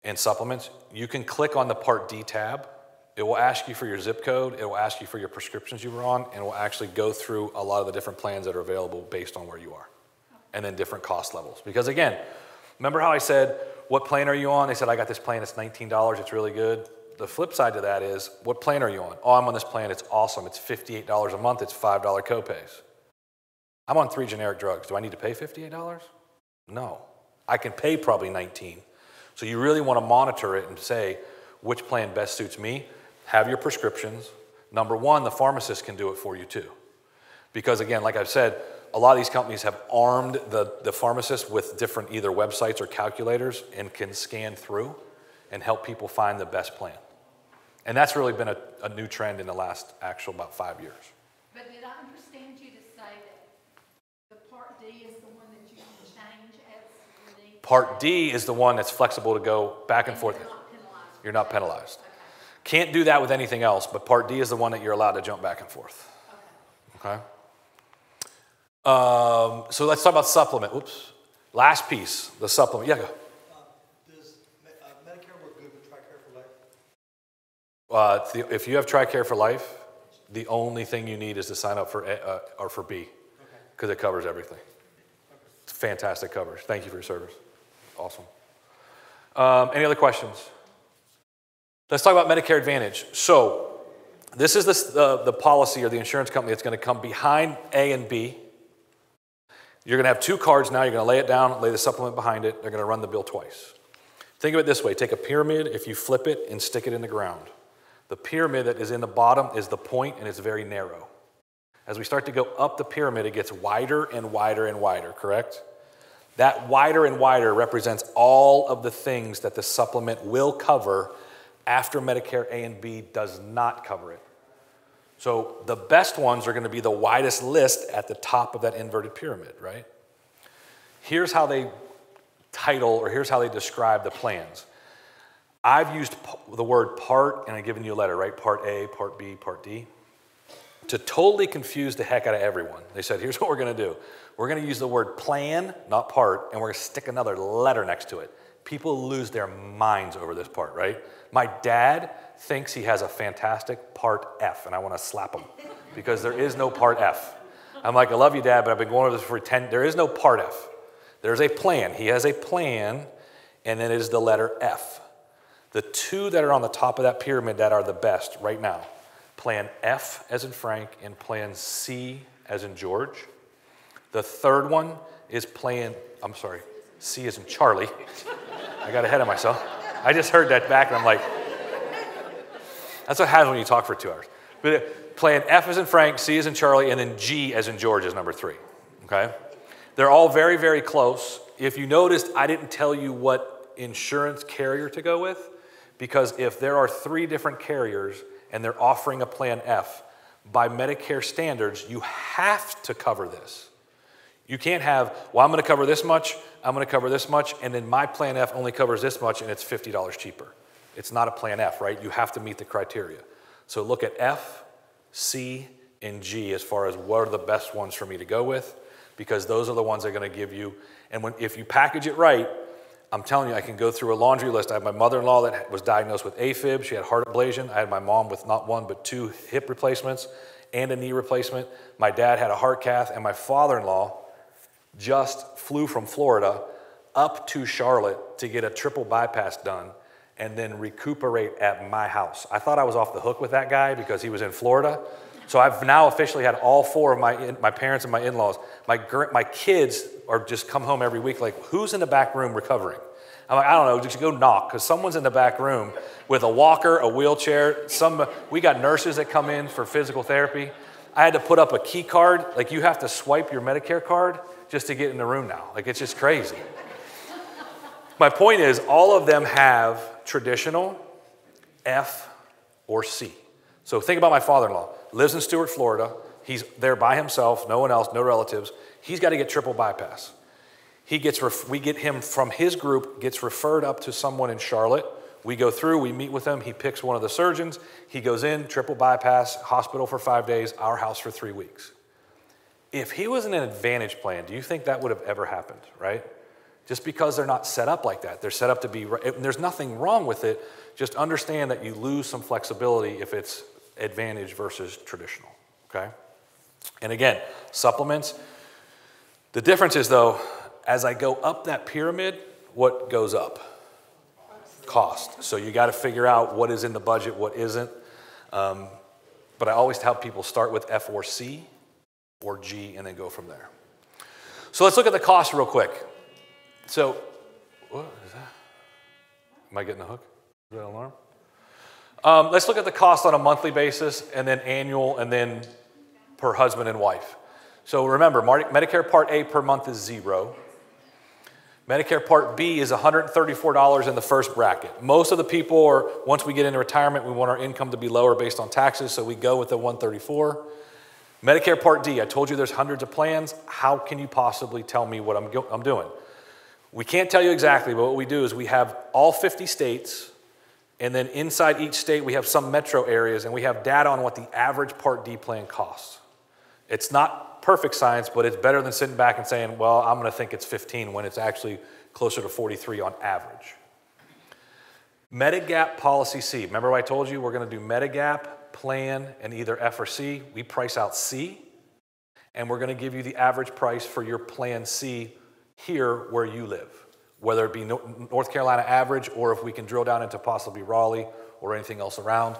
and supplements. You can click on the Part D tab. It will ask you for your zip code. It will ask you for your prescriptions you were on, and it will actually go through a lot of the different plans that are available based on where you are, and then different cost levels. Because again, remember how I said, what plan are you on? They said, I got this plan, it's $19, it's really good. the flip side to that is, what plan are you on? Oh, I'm on this plan. It's awesome. It's $58 a month. It's $5 copays. I'm on 3 generic drugs. Do I need to pay $58? No. I can pay probably $19. So you really want to monitor it and say, which plan best suits me? Have your prescriptions. Number one, the pharmacist can do it for you too. Because again, like I've said, a lot of these companies have armed the pharmacist with different either websites or calculators and can scan through and help people find the best plan. And that's really been a new trend in the last actual about 5 years. But did I understand you to say that the Part D is the one that you can change as you need? Part D is the one that's flexible to go back and forth. You're not penalized. You're not penalized. Can't do that with anything else, but Part D is the one that you're allowed to jump back and forth. Okay? So let's talk about supplement. Oops. Last piece, the supplement. Yeah, go. Does Medicare work good with TRICARE for life? If you have TRICARE for life, the only thing you need is to sign up for A or for B, because it covers everything. It's fantastic coverage. Thank you for your service. Awesome. Any other questions? Let's talk about Medicare Advantage. So this is the policy or the insurance company that's going to come behind A and B. You're going to have 2 cards now. You're going to lay it down, lay the supplement behind it. They're going to run the bill twice. Think of it this way. Take a pyramid, if you flip it and stick it in the ground. The pyramid that is in the bottom is the point, and it's very narrow. As we start to go up the pyramid, it gets wider and wider and wider, correct? That wider and wider represents all of the things that the supplement will cover after Medicare A and B does not cover it. So the best ones are going to be the widest list at the top of that inverted pyramid, right? Here's how they title, or here's how they describe the plans. I've used the word part, and I've given you a letter, right? Part A, Part B, Part D, to totally confuse the heck out of everyone. They said, here's what we're going to do. We're going to use the word plan, not part, and we're going to stick another letter next to it. People lose their minds over this part, right? My dad thinks he has a fantastic Part F, and I want to slap him because there is no Part F. I'm like, I love you, Dad, but I've been going over this for 10, there is no Part F. There's a plan. He has a plan, and then it is the letter F. The 2 that are on the top of that pyramid that are the best right now, Plan F as in Frank and Plan C as in George. The 3rd one is C as in Charlie. I got ahead of myself. I just heard that back, and I'm like, that's what happens when you talk for 2 hours. But Plan F as in Frank, C as in Charlie, and then G as in George is number 3, okay? They're all very, very close. If you noticed, I didn't tell you what insurance carrier to go with, because if there are 3 different carriers and they're offering a Plan F, by Medicare standards, you have to cover this. You can't have, well, I'm going to cover this much, I'm going to cover this much, and then my Plan F only covers this much, and it's $50 cheaper. It's not a Plan F, right? You have to meet the criteria. So look at F, C, and G as far as what are the best ones for me to go with, because those are the ones that are going to give you, and if you package it right, I'm telling you, I can go through a laundry list. I have my mother-in-law that was diagnosed with AFib. She had heart ablation. I had my mom with not 1 but 2 hip replacements and a knee replacement. My dad had a heart cath, and my father-in-law just flew from Florida up to Charlotte to get a triple bypass done and then recuperate at my house. I thought I was off the hook with that guy because he was in Florida. So I've now officially had all 4 of my parents and my in-laws. My kids are just come home every week like, who's in the back room recovering? I'm like, I don't know, just go knock, because someone's in the back room with a walker, a wheelchair. We got nurses that come in for physical therapy. I had to put up a key card. Like, you have to swipe your Medicare card just to get in the room now. Like, it's just crazy. My point is, all of them have traditional, F, or C. So think about my father-in-law. Lives in Stuart, Florida. He's there by himself, no one else, no relatives. He's got to get triple bypass. We get him from his group, gets referred up to someone in Charlotte. We go through, we meet with him. He picks one of the surgeons. He goes in, triple bypass, hospital for 5 days, our house for 3 weeks. If he was in an Advantage plan, do you think that would have ever happened, right? Just because they're not set up like that. They're set up to be, and there's nothing wrong with it. Just understand that you lose some flexibility if it's Advantage versus traditional, okay? And again, supplements. The difference is, though, as I go up that pyramid, what goes up? cost. So you got to figure out what is in the budget, what isn't. But I always tell people start with F or C or G and then go from there. So let's look at the cost real quick. So, what is that? Am I getting the hook? Is that an alarm? Let's look at the cost on a monthly basis and then annual and then per husband and wife. So remember, Medicare Part A per month is $0. Medicare Part B is $134 in the first bracket. Most of the people are, once we get into retirement, we want our income to be lower based on taxes, so we go with the $134. Medicare Part D, I told you there's hundreds of plans. How can you possibly tell me what I'm doing? We can't tell you exactly, but what we do is we have all 50 states, and then inside each state we have some metro areas, and we have data on what the average Part D plan costs. It's not perfect science, but it's better than sitting back and saying, well, I'm going to think it's 15 when it's actually closer to 43 on average. Medigap Policy C. Remember what I told you? We're going to do Medigap, plan, and either F or C. We price out C, and we're going to give you the average price for your plan C here where you live, whether it be North Carolina average or if we can drill down into possibly Raleigh or anything else around.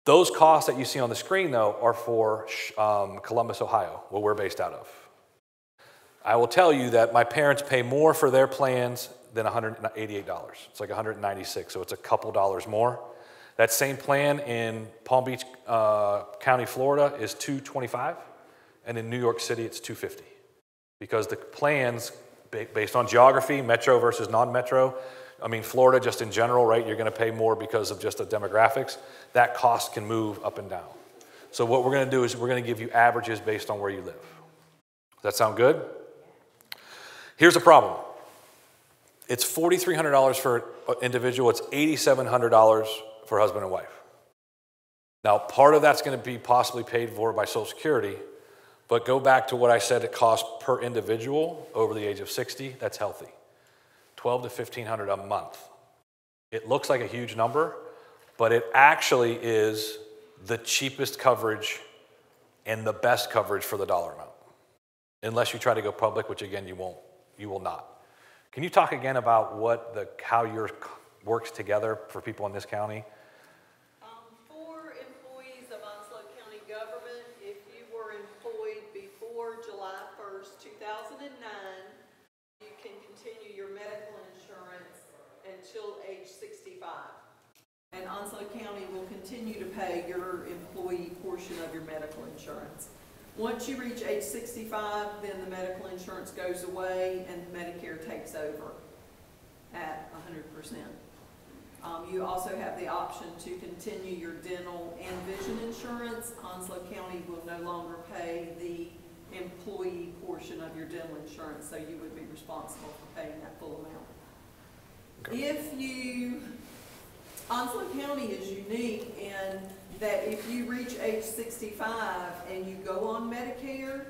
Those costs that you see on the screen, though, are for Columbus, Ohio, where we're based out of. I will tell you that my parents pay more for their plans than $188. It's like $196, so it's a couple dollars more. That same plan in Palm Beach County, Florida is $225, and in New York City it's $250. Because the plans, based on geography, metro versus non-metro, I mean, Florida just in general, right, you're going to pay more because of just the demographics. That cost can move up and down. So what we're going to do is we're going to give you averages based on where you live. Does that sound good? Here's the problem. It's $4,300 for an individual. It's $8,700 for husband and wife. Now, part of that's going to be possibly paid for by Social Security, but go back to what I said it costs per individual over the age of 60. That's healthy. $1,200 to $1,500 a month. It looks like a huge number, but it actually is the cheapest coverage and the best coverage for the dollar amount. Unless you try to go public, which again you won't, you will not. Can you talk again about how yours works together for people in this county? For employees of Onslow County government, if you were employed before July 1st, 2009, you can continue your medical insurance until age 65. And Onslow County will continue to pay your employee portion of your medical insurance. Once you reach age 65, then the medical insurance goes away and Medicare takes over at 100%. You also have the option to continue your dental and vision insurance. Onslow County will no longer pay the employee portion of your dental insurance, so you would be responsible for paying that full amount. Okay. Onslow County is unique in that if you reach age 65 and you go on Medicare,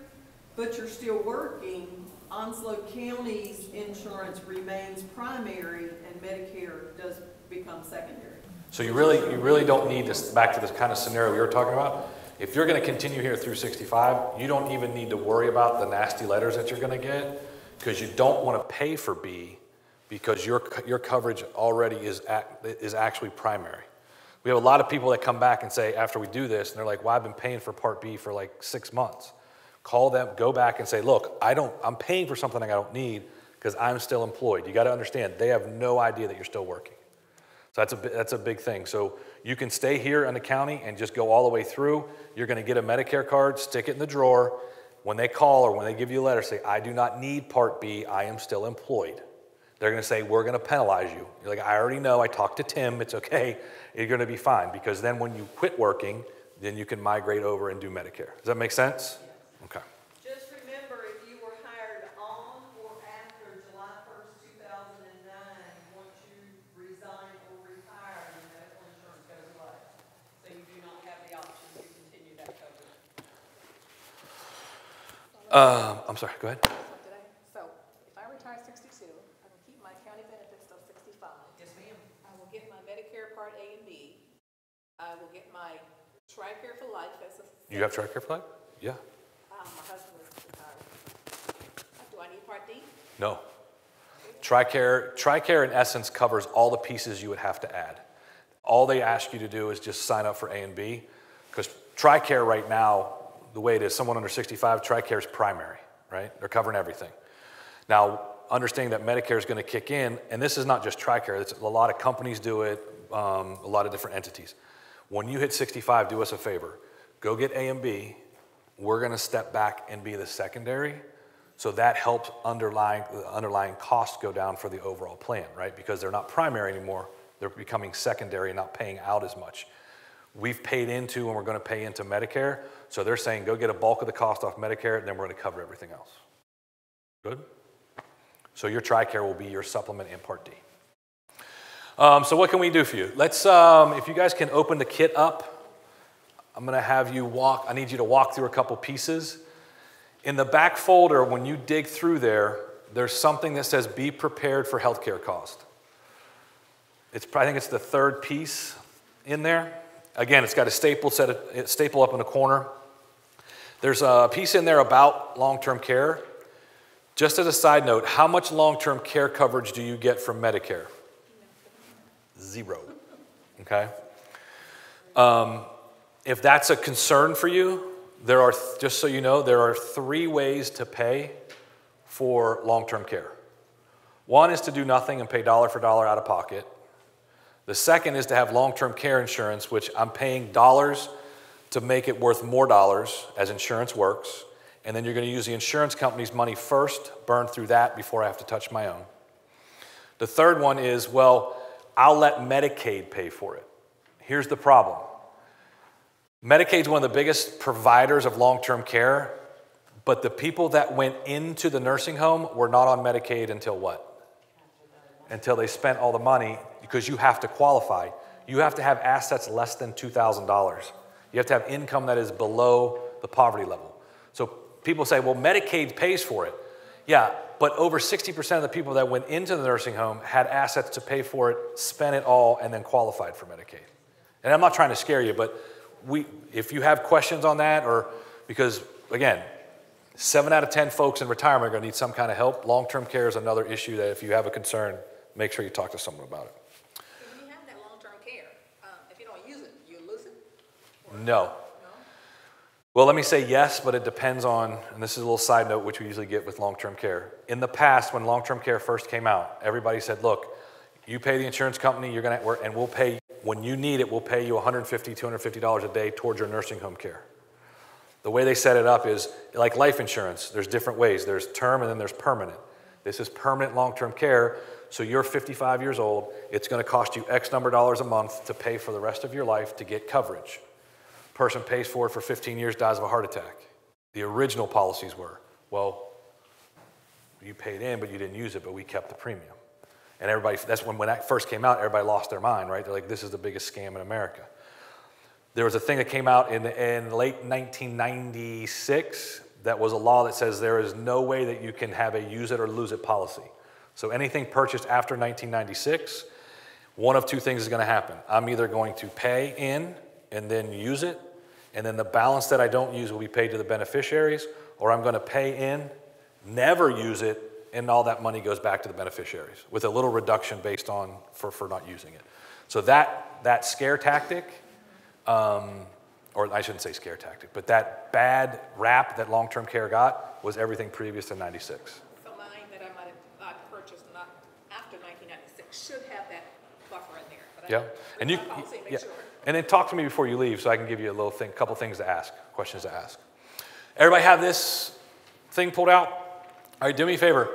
but you're still working, Onslow County's insurance remains primary and Medicare does become secondary. So you really don't need this, back to this kind of scenario we were talking about. If you're going to continue here through 65, you don't even need to worry about the nasty letters that you're going to get, because you don't want to pay for B, because your coverage already is actually primary. We have a lot of people that come back and say, after we do this, and they're like, well, I've been paying for Part B for like 6 months. Call them, go back and say, look, I'm paying for something I don't need because I'm still employed. You got to understand, they have no idea that you're still working. So that's a big thing. So you can stay here in the county and just go all the way through. You're going to get a Medicare card, stick it in the drawer. When they call or when they give you a letter, say, I do not need Part B, I am still employed. They're going to say, we're going to penalize you. You're like, I already know, I talked to Tim, it's okay, you're going to be fine. Because then when you quit working, then you can migrate over and do Medicare. Does that make sense? Okay. Just remember, if you were hired on or after July 1st, 2009, once you resign or retire, your medical insurance goes away. So you do not have the option to continue that coverage. I'm sorry, go ahead. So if I retire at 62, I can keep my county benefits till 65. Yes, ma'am. I will get my Medicare Part A and B. I will get my TRICARE for life as a... You have TRICARE for life? Yeah. My husband is retired. Do I need Part D? No. TRICARE in essence covers all the pieces you would have to add. All they ask you to do is just sign up for A and B, because TRICARE right now, the way it is, someone under 65, TRICARE is primary, right? They're covering everything. Now, understanding that Medicare is going to kick in, and this is not just TRICARE, it's a lot of companies do it, a lot of different entities. When you hit 65, do us a favor. Go get A and B. We're going to step back and be the secondary. So that helps the underlying costs go down for the overall plan, right? Because they're not primary anymore. They're becoming secondary and not paying out as much. We've paid into and we're going to pay into Medicare. So they're saying go get a bulk of the cost off Medicare and then we're going to cover everything else. Good? So your TRICARE will be your supplement in Part D. So what can we do for you? Let's, if you guys can open the kit up, I'm going to have you I need you to walk through a couple pieces. In the back folder, when you dig through there, there's something that says be prepared for healthcare cost. I think it's the third piece in there. Again, it's got a staple up in the corner. There's a piece in there about long-term care. Just as a side note, how much long-term care coverage do you get from Medicare? 0. Okay? If that's a concern for you, just so you know, there are 3 ways to pay for long-term care. One is to do nothing and pay dollar for dollar out of pocket. The second is to have long-term care insurance, which I'm paying dollars to make it worth more dollars as insurance works. And then you're going to use the insurance company's money first, burn through that before I have to touch my own. The third one is, well, I'll let Medicaid pay for it. Here's the problem. Medicaid's one of the biggest providers of long-term care, but the people that went into the nursing home were not on Medicaid until what? Until they spent all the money, because you have to qualify. You have to have assets less than $2,000. You have to have income that is below the poverty level. So people say, well, Medicaid pays for it. Yeah, but over 60% of the people that went into the nursing home had assets to pay for it, spent it all, and then qualified for Medicaid. And I'm not trying to scare you, but if you have questions on that, or because, again, 7 out of 10 folks in retirement are going to need some kind of help. Long-term care is another issue that if you have a concern, make sure you talk to someone about it. If you have that long-term care, if you don't use it, you lose it? No. Well, let me say yes, but it depends on, and this is a little side note, which we usually get with long-term care. In the past, when long-term care first came out, everybody said, look, you pay the insurance company, you're going to work, and we'll pay, when you need it, we'll pay you $150, $250 a day towards your nursing home care. The way they set it up is, like life insurance, there's different ways. There's term and then there's permanent. This is permanent long-term care, so you're 55 years old, it's going to cost you X number of dollars a month to pay for the rest of your life to get coverage. Person pays for it for 15 years, dies of a heart attack. The original policies were, well, you paid in, but you didn't use it, but we kept the premium. And everybody, that's when that first came out, everybody lost their mind, right? They're like, this is the biggest scam in America. There was a thing that came out in late 1996 that was a law that says there is no way that you can have a use it or lose it policy. So anything purchased after 1996, one of two things is going to happen. I'm either going to pay in and then use it, and then the balance that I don't use will be paid to the beneficiaries, or I'm going to pay in, never use it, and all that money goes back to the beneficiaries with a little reduction based on for not using it. So that scare tactic, or I shouldn't say scare tactic, but that bad rap that long-term care got was everything previous to 96. So mine that I might have purchased not after 1996 should have that buffer in there. But Yeah, and you, yeah. Sure. And then talk to me before you leave so I can give you a little thing, couple things to ask, questions to ask. Everybody have this thing pulled out? All right, do me a favor.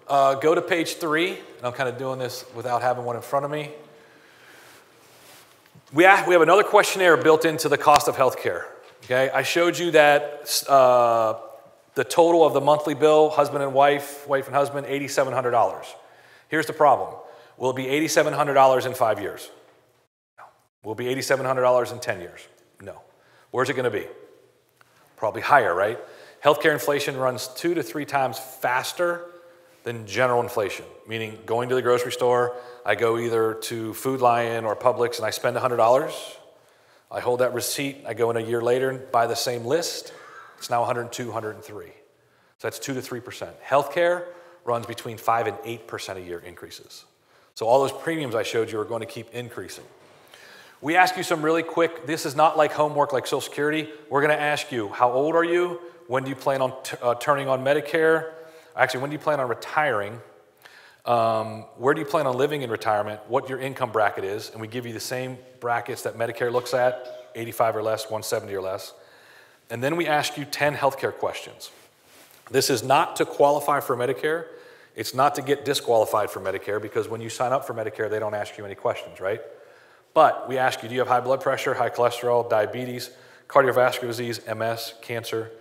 Go to page 3, and I'm kind of doing this without having one in front of me. We have another questionnaire built into the cost of healthcare. Okay, I showed you that the total of the monthly bill, husband and wife and husband, $8,700. Here's the problem. Will it be $8,700 in 5 years? No. Will it be $8,700 in 10 years? No. Where's it going to be? Probably higher, right? Healthcare inflation runs 2 to 3 times faster than general inflation, meaning going to the grocery store, I go either to Food Lion or Publix and I spend $100. I hold that receipt, I go in a year later and buy the same list. It's now 102, 103. So that's 2 to 3%. Healthcare runs between 5 and 8% a year increases. So all those premiums I showed you are going to keep increasing. We ask you some really quick, this is not like homework like Social Security. We're going to ask you, how old are you? When do you plan on turning on Medicare? Actually, when do you plan on retiring? Where do you plan on living in retirement? What your income bracket is? And we give you the same brackets that Medicare looks at, 85 or less, 170 or less. And then we ask you 10 healthcare questions. This is not to qualify for Medicare. It's not to get disqualified for Medicare, because when you sign up for Medicare, they don't ask you any questions, right? But we ask you, do you have high blood pressure, high cholesterol, diabetes, cardiovascular disease, MS, cancer?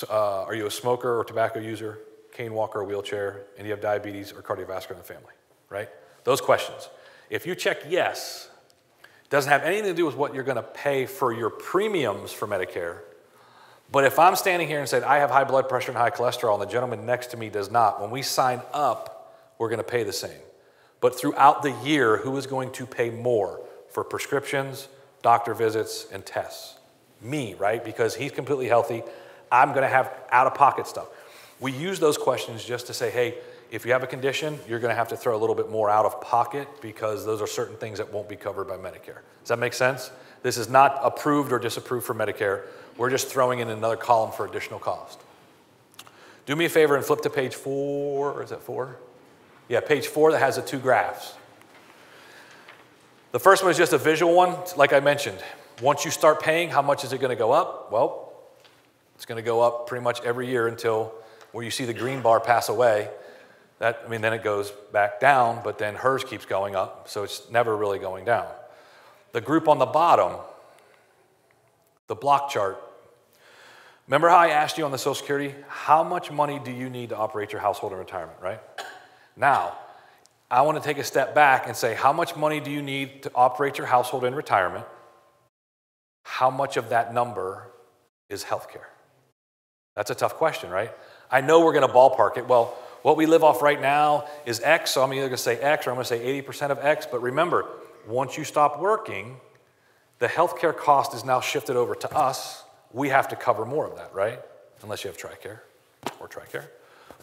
Are you a smoker or tobacco user, cane walker or wheelchair? And do you have diabetes or cardiovascular in the family, right? Those questions. If you check yes, it doesn't have anything to do with what you're going to pay for your premiums for Medicare. But if I'm standing here and said, I have high blood pressure and high cholesterol, and the gentleman next to me does not, when we sign up, we're going to pay the same. But throughout the year, who is going to pay more for prescriptions, doctor visits, and tests? Me, right? Because he's completely healthy. I'm going to have out-of-pocket stuff. We use those questions just to say, hey, if you have a condition, you're going to have to throw a little bit more out of pocket, because those are certain things that won't be covered by Medicare. Does that make sense? This is not approved or disapproved for Medicare. We're just throwing in another column for additional cost. Do me a favor and flip to page 4, or is that 4? Yeah, page 4 that has the 2 graphs. The first one is just a visual one. Like I mentioned, once you start paying, how much is it going to go up? Well, it's going to go up pretty much every year until where you see the green bar pass away. Then it goes back down, but then hers keeps going up, so it's never really going down. The group on the bottom, the block chart, remember how I asked you on the Social Security, how much money do you need to operate your household in retirement, right? Now, I want to take a step back and say, how much money do you need to operate your household in retirement? How much of that number is healthcare? That's a tough question, right? I know we're going to ballpark it. Well, what we live off right now is X, so I'm either going to say X or I'm going to say 80% of X. But remember, once you stop working, the healthcare cost is now shifted over to us. We have to cover more of that, right? Unless you have TRICARE or TRICARE.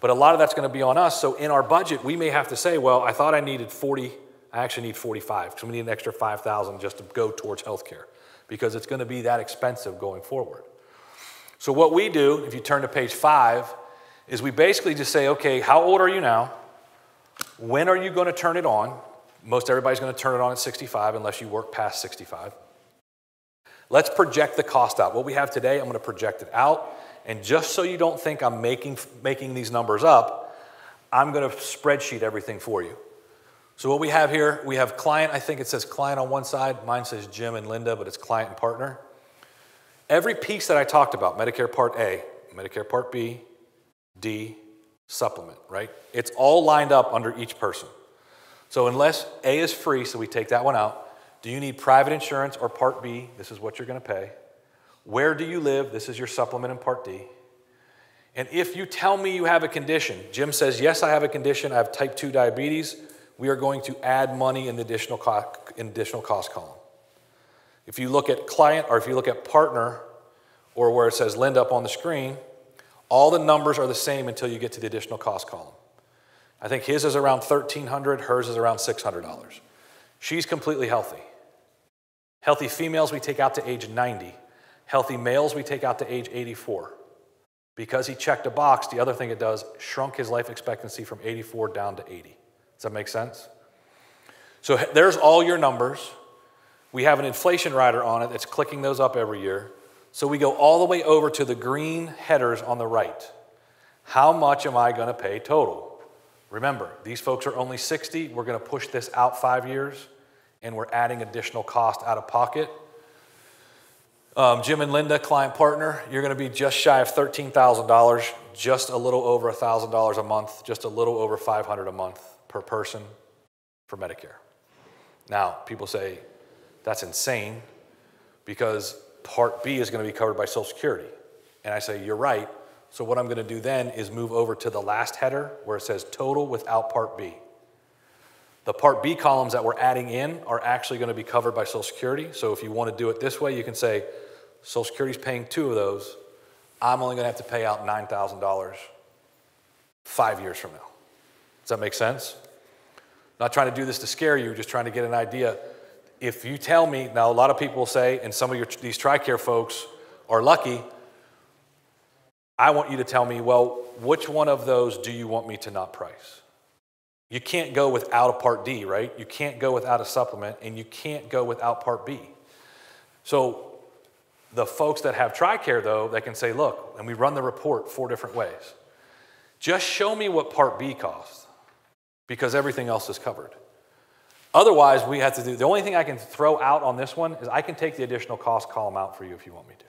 But a lot of that's going to be on us. So in our budget, we may have to say, well, I thought I needed 40. I actually need 45, because we need an extra 5,000 just to go towards healthcare, because it's going to be that expensive going forward. So what we do, if you turn to page 5, is we basically just say, okay, how old are you now? When are you going to turn it on? Most everybody's going to turn it on at 65 unless you work past 65. Let's project the cost out. What we have today, I'm going to project it out. And just so you don't think I'm making these numbers up, I'm going to spreadsheet everything for you. So what we have here, we have client. I think it says client on one side. Mine says Jim and Linda, but it's client and partner. Every piece that I talked about, Medicare Part A, Medicare Part B, D, supplement, right? It's all lined up under each person. So unless A is free, so we take that one out. Do you need private insurance or Part B? This is what you're going to pay. Where do you live? This is your supplement in Part D. And if you tell me you have a condition, Jim says, yes, I have a condition. I have type 2 diabetes. We are going to add money in the additional cost column. If you look at client, or if you look at partner, or where it says Linda up on the screen, all the numbers are the same until you get to the additional cost column. I think his is around $1,300, hers is around $600. She's completely healthy. Healthy females we take out to age 90. Healthy males we take out to age 84. Because he checked a box, the other thing it does, shrunk his life expectancy from 84 down to 80. Does that make sense? So there's all your numbers. We have an inflation rider on it that's clicking those up every year. So we go all the way over to the green headers on the right. How much am I going to pay total? Remember, these folks are only 60. We're going to push this out 5 years, and we're adding additional cost out of pocket. Jim and Linda, client partner, you're going to be just shy of $13,000, just a little over $1,000 a month, just a little over $500 a month per person for Medicare. Now, people say, that's insane, because Part B is going to be covered by Social Security. And I say, you're right. So what I'm going to do then is move over to the last header where it says total without Part B. The Part B columns that we're adding in are actually going to be covered by Social Security. So if you want to do it this way, you can say, Social Security's paying 2 of those. I'm only going to have to pay out $9,000 5 years from now. that make sense? Not trying to do this to scare you, just trying to get an idea. If you tell me, now a lot of people say, and some of these TRICARE folks are lucky, I want you to tell me, well, which one of those do you want me to not price? You can't go without a Part D, right? You can't go without a supplement, and you can't go without Part B. So the folks that have TRICARE, though, they can say, look, and we run the report 4 different ways. Just show me what Part B costs, because everything else is covered. Otherwise, we have to do, the only thing I can throw out on this one is I can take the additional cost column out for you if you want me to.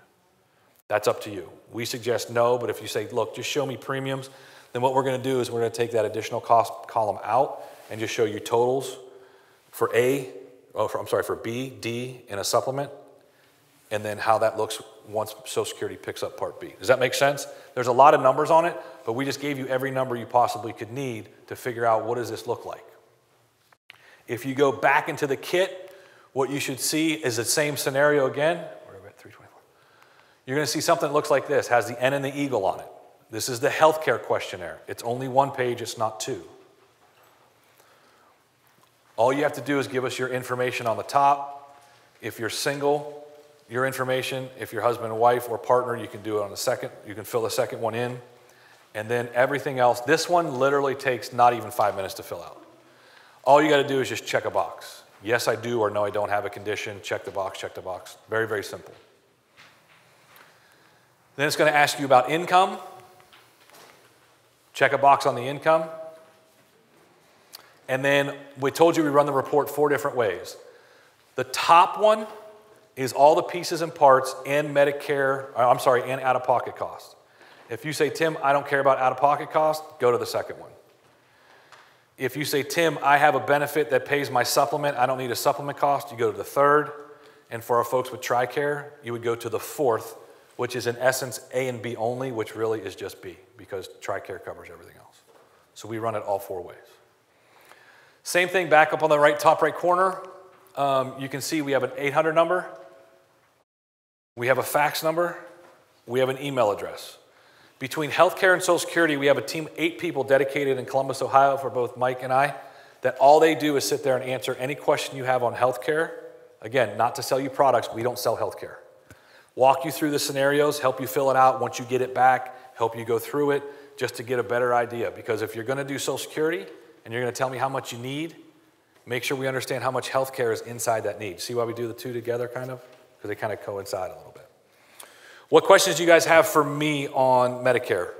That's up to you. We suggest no, but if you say, look, just show me premiums, then what we're going to do is we're going to take that additional cost column out and just show you totals for for B, D, and a supplement, and then how that looks once Social Security picks up Part B. Does that make sense? There's a lot of numbers on it, but we just gave you every number you possibly could need to figure out what does this look like. If you go back into the kit, what you should see is the same scenario again. We're at 324. You're going to see something that looks like this, has the N and the eagle on it. This is the healthcare questionnaire. It's only 1 page, it's not 2. All you have to do is give us your information on the top. If you're single, your information. If you're husband and wife or partner, you can do it on the second. You can fill the second one in. And then everything else, this one literally takes not even 5 minutes to fill out. All you got to do is just check a box. Yes, I do, or no, I don't have a condition. Check the box, check the box. Very, very simple. Then it's going to ask you about income. Check a box on the income. And then we told you we run the report 4 different ways. The top one is all the pieces and parts and Medicare, and out-of-pocket costs. If you say, Tim, I don't care about out-of-pocket costs, go to the second one. If you say, Tim, I have a benefit that pays my supplement, I don't need a supplement cost, you go to the third. And for our folks with TRICARE, you would go to the fourth, which is in essence A and B only, which really is just B, because TRICARE covers everything else. So we run it all 4 ways. Same thing back up on the top right corner. You can see we have an 800 number. We have a fax number. We have an email address. Between healthcare and Social Security, we have a team, 8 people dedicated in Columbus, Ohio, for both Mike and I, that all they do is sit there and answer any question you have on healthcare. Again, not to sell you products, we don't sell healthcare. Walk you through the scenarios, help you fill it out. Once you get it back, help you go through it just to get a better idea. Because if you're going to do Social Security and you're going to tell me how much you need, make sure we understand how much healthcare is inside that need. See why we do the 2 together, kind of? Because they kind of coincide a little bit. What questions do you guys have for me on Medicare?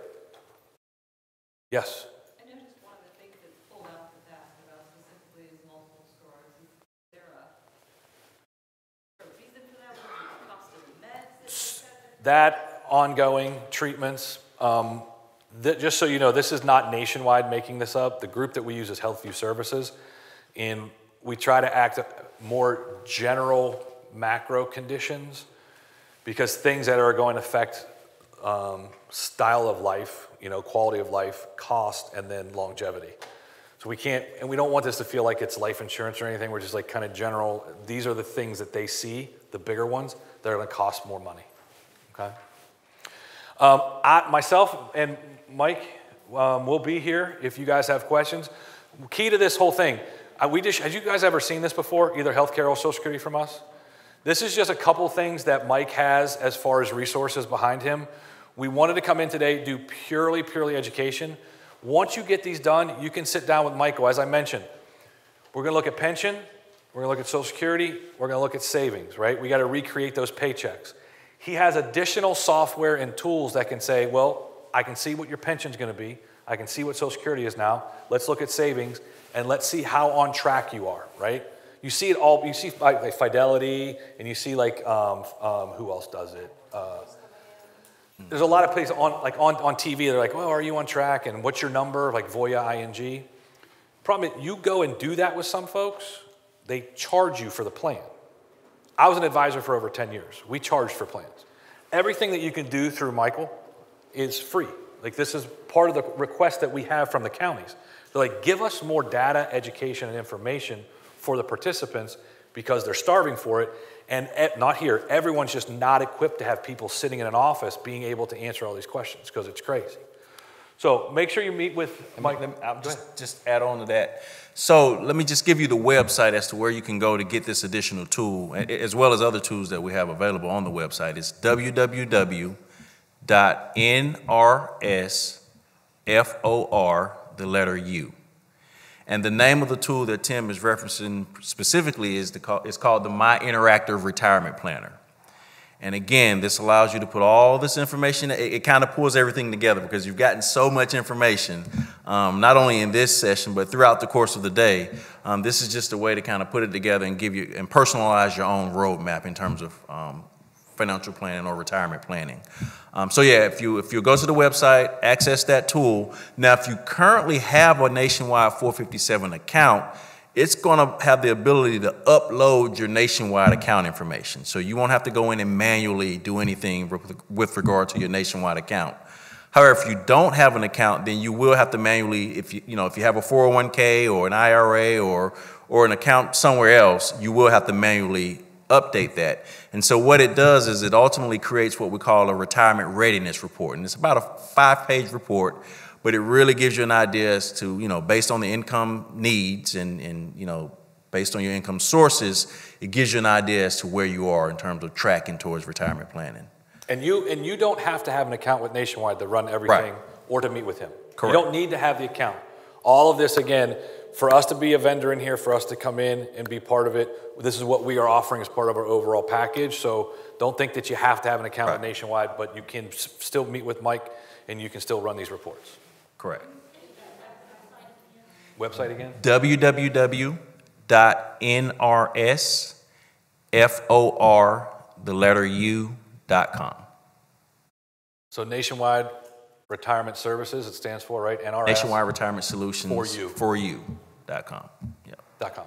Yes? I noticed one of the things that pulled out the past about specifically is multiple sclerosis. Is there a reason for that? What is the cost of the meds? That, ongoing treatments. Just so you know, this is not nationwide making this up. The group that we use is Healthview Services. And we try to act more general macro conditions, because things that are going to affect style of life, quality of life, cost, and then longevity. So we can't, and we don't want this to feel like it's life insurance or anything. We're just like kind of general. These are the things that they see, the bigger ones, that are going to cost more money. Okay. Myself and Mike will be here if you guys have questions. Key to this whole thing. Have you guys ever seen this before, either healthcare or Social Security from us? This is just a couple things that Mike has as far as resources behind him. We wanted to come in today, do purely education. Once you get these done, you can sit down with Michael. As I mentioned, we're going to look at pension, we're going to look at Social Security, we're going to look at savings, right? We got to recreate those paychecks. He has additional software and tools that can say, well, I can see what your pension's going to be. I can see what Social Security is now. Let's look at savings, and let's see how on track you are, right? You see it all, you see like Fidelity, and you see like, who else does it? There's a lot of places on TV, they're like, well, are you on track? And what's your number? Like Voya ING. Problem is, you go and do that with some folks, they charge you for the plan. I was an advisor for over 10 years. We charged for plans. Everything that you can do through Michael is free. Like, this is part of the request that we have from the counties. They're like, give us more data, education, and information for the participants, because they're starving for it. And not here, everyone's just not equipped to have people sitting in an office being able to answer all these questions, because it's crazy. So make sure you meet with Mike. Just add on to that. So let me just give you the website as to where you can go to get this additional tool, as well as other tools that we have available on the website. It's www.nrsfor, And the name of the tool that Tim is referencing specifically is called the My Interactive Retirement Planner. And again, this allows you to put all this information, it kind of pulls everything together because you've gotten so much information, not only in this session, but throughout the course of the day. This is just a way to kind of put it together and give you and personalize your own roadmap in terms of financial planning or retirement planning. So yeah, if you go to the website, access that tool. Now, if you currently have a Nationwide 457 account, it's going to have the ability to upload your Nationwide account information. So you won't have to go in and manually do anything with regard to your Nationwide account. However, if you don't have an account, then you will have to manually, if you have a 401k or an IRA or an account somewhere else, you will have to manually update that. And so what it does is it ultimately creates what we call a retirement readiness report. And it's about a 5-page report, but it really gives you an idea as to, based on the income needs and based on your income sources, it gives you an idea as to where you are in terms of tracking towards retirement planning. And you don't have to have an account with Nationwide to run everything or to meet with him. Correct. You don't need to have the account. All of this, again, for us to be a vendor in here, for us to come in and be part of it, this is what we are offering as part of our overall package. So don't think that you have to have an account with Nationwide, but you can still meet with Mike and you can still run these reports. Correct. Website again? www.nrsfor.com. So Nationwide Retirement Services, it stands for, right? NRS? Nationwide Retirement Solutions For you.com. Yep. .com.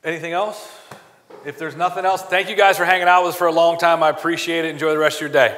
Anything else? If there's nothing else, thank you guys for hanging out with us for a long time. I appreciate it. Enjoy the rest of your day.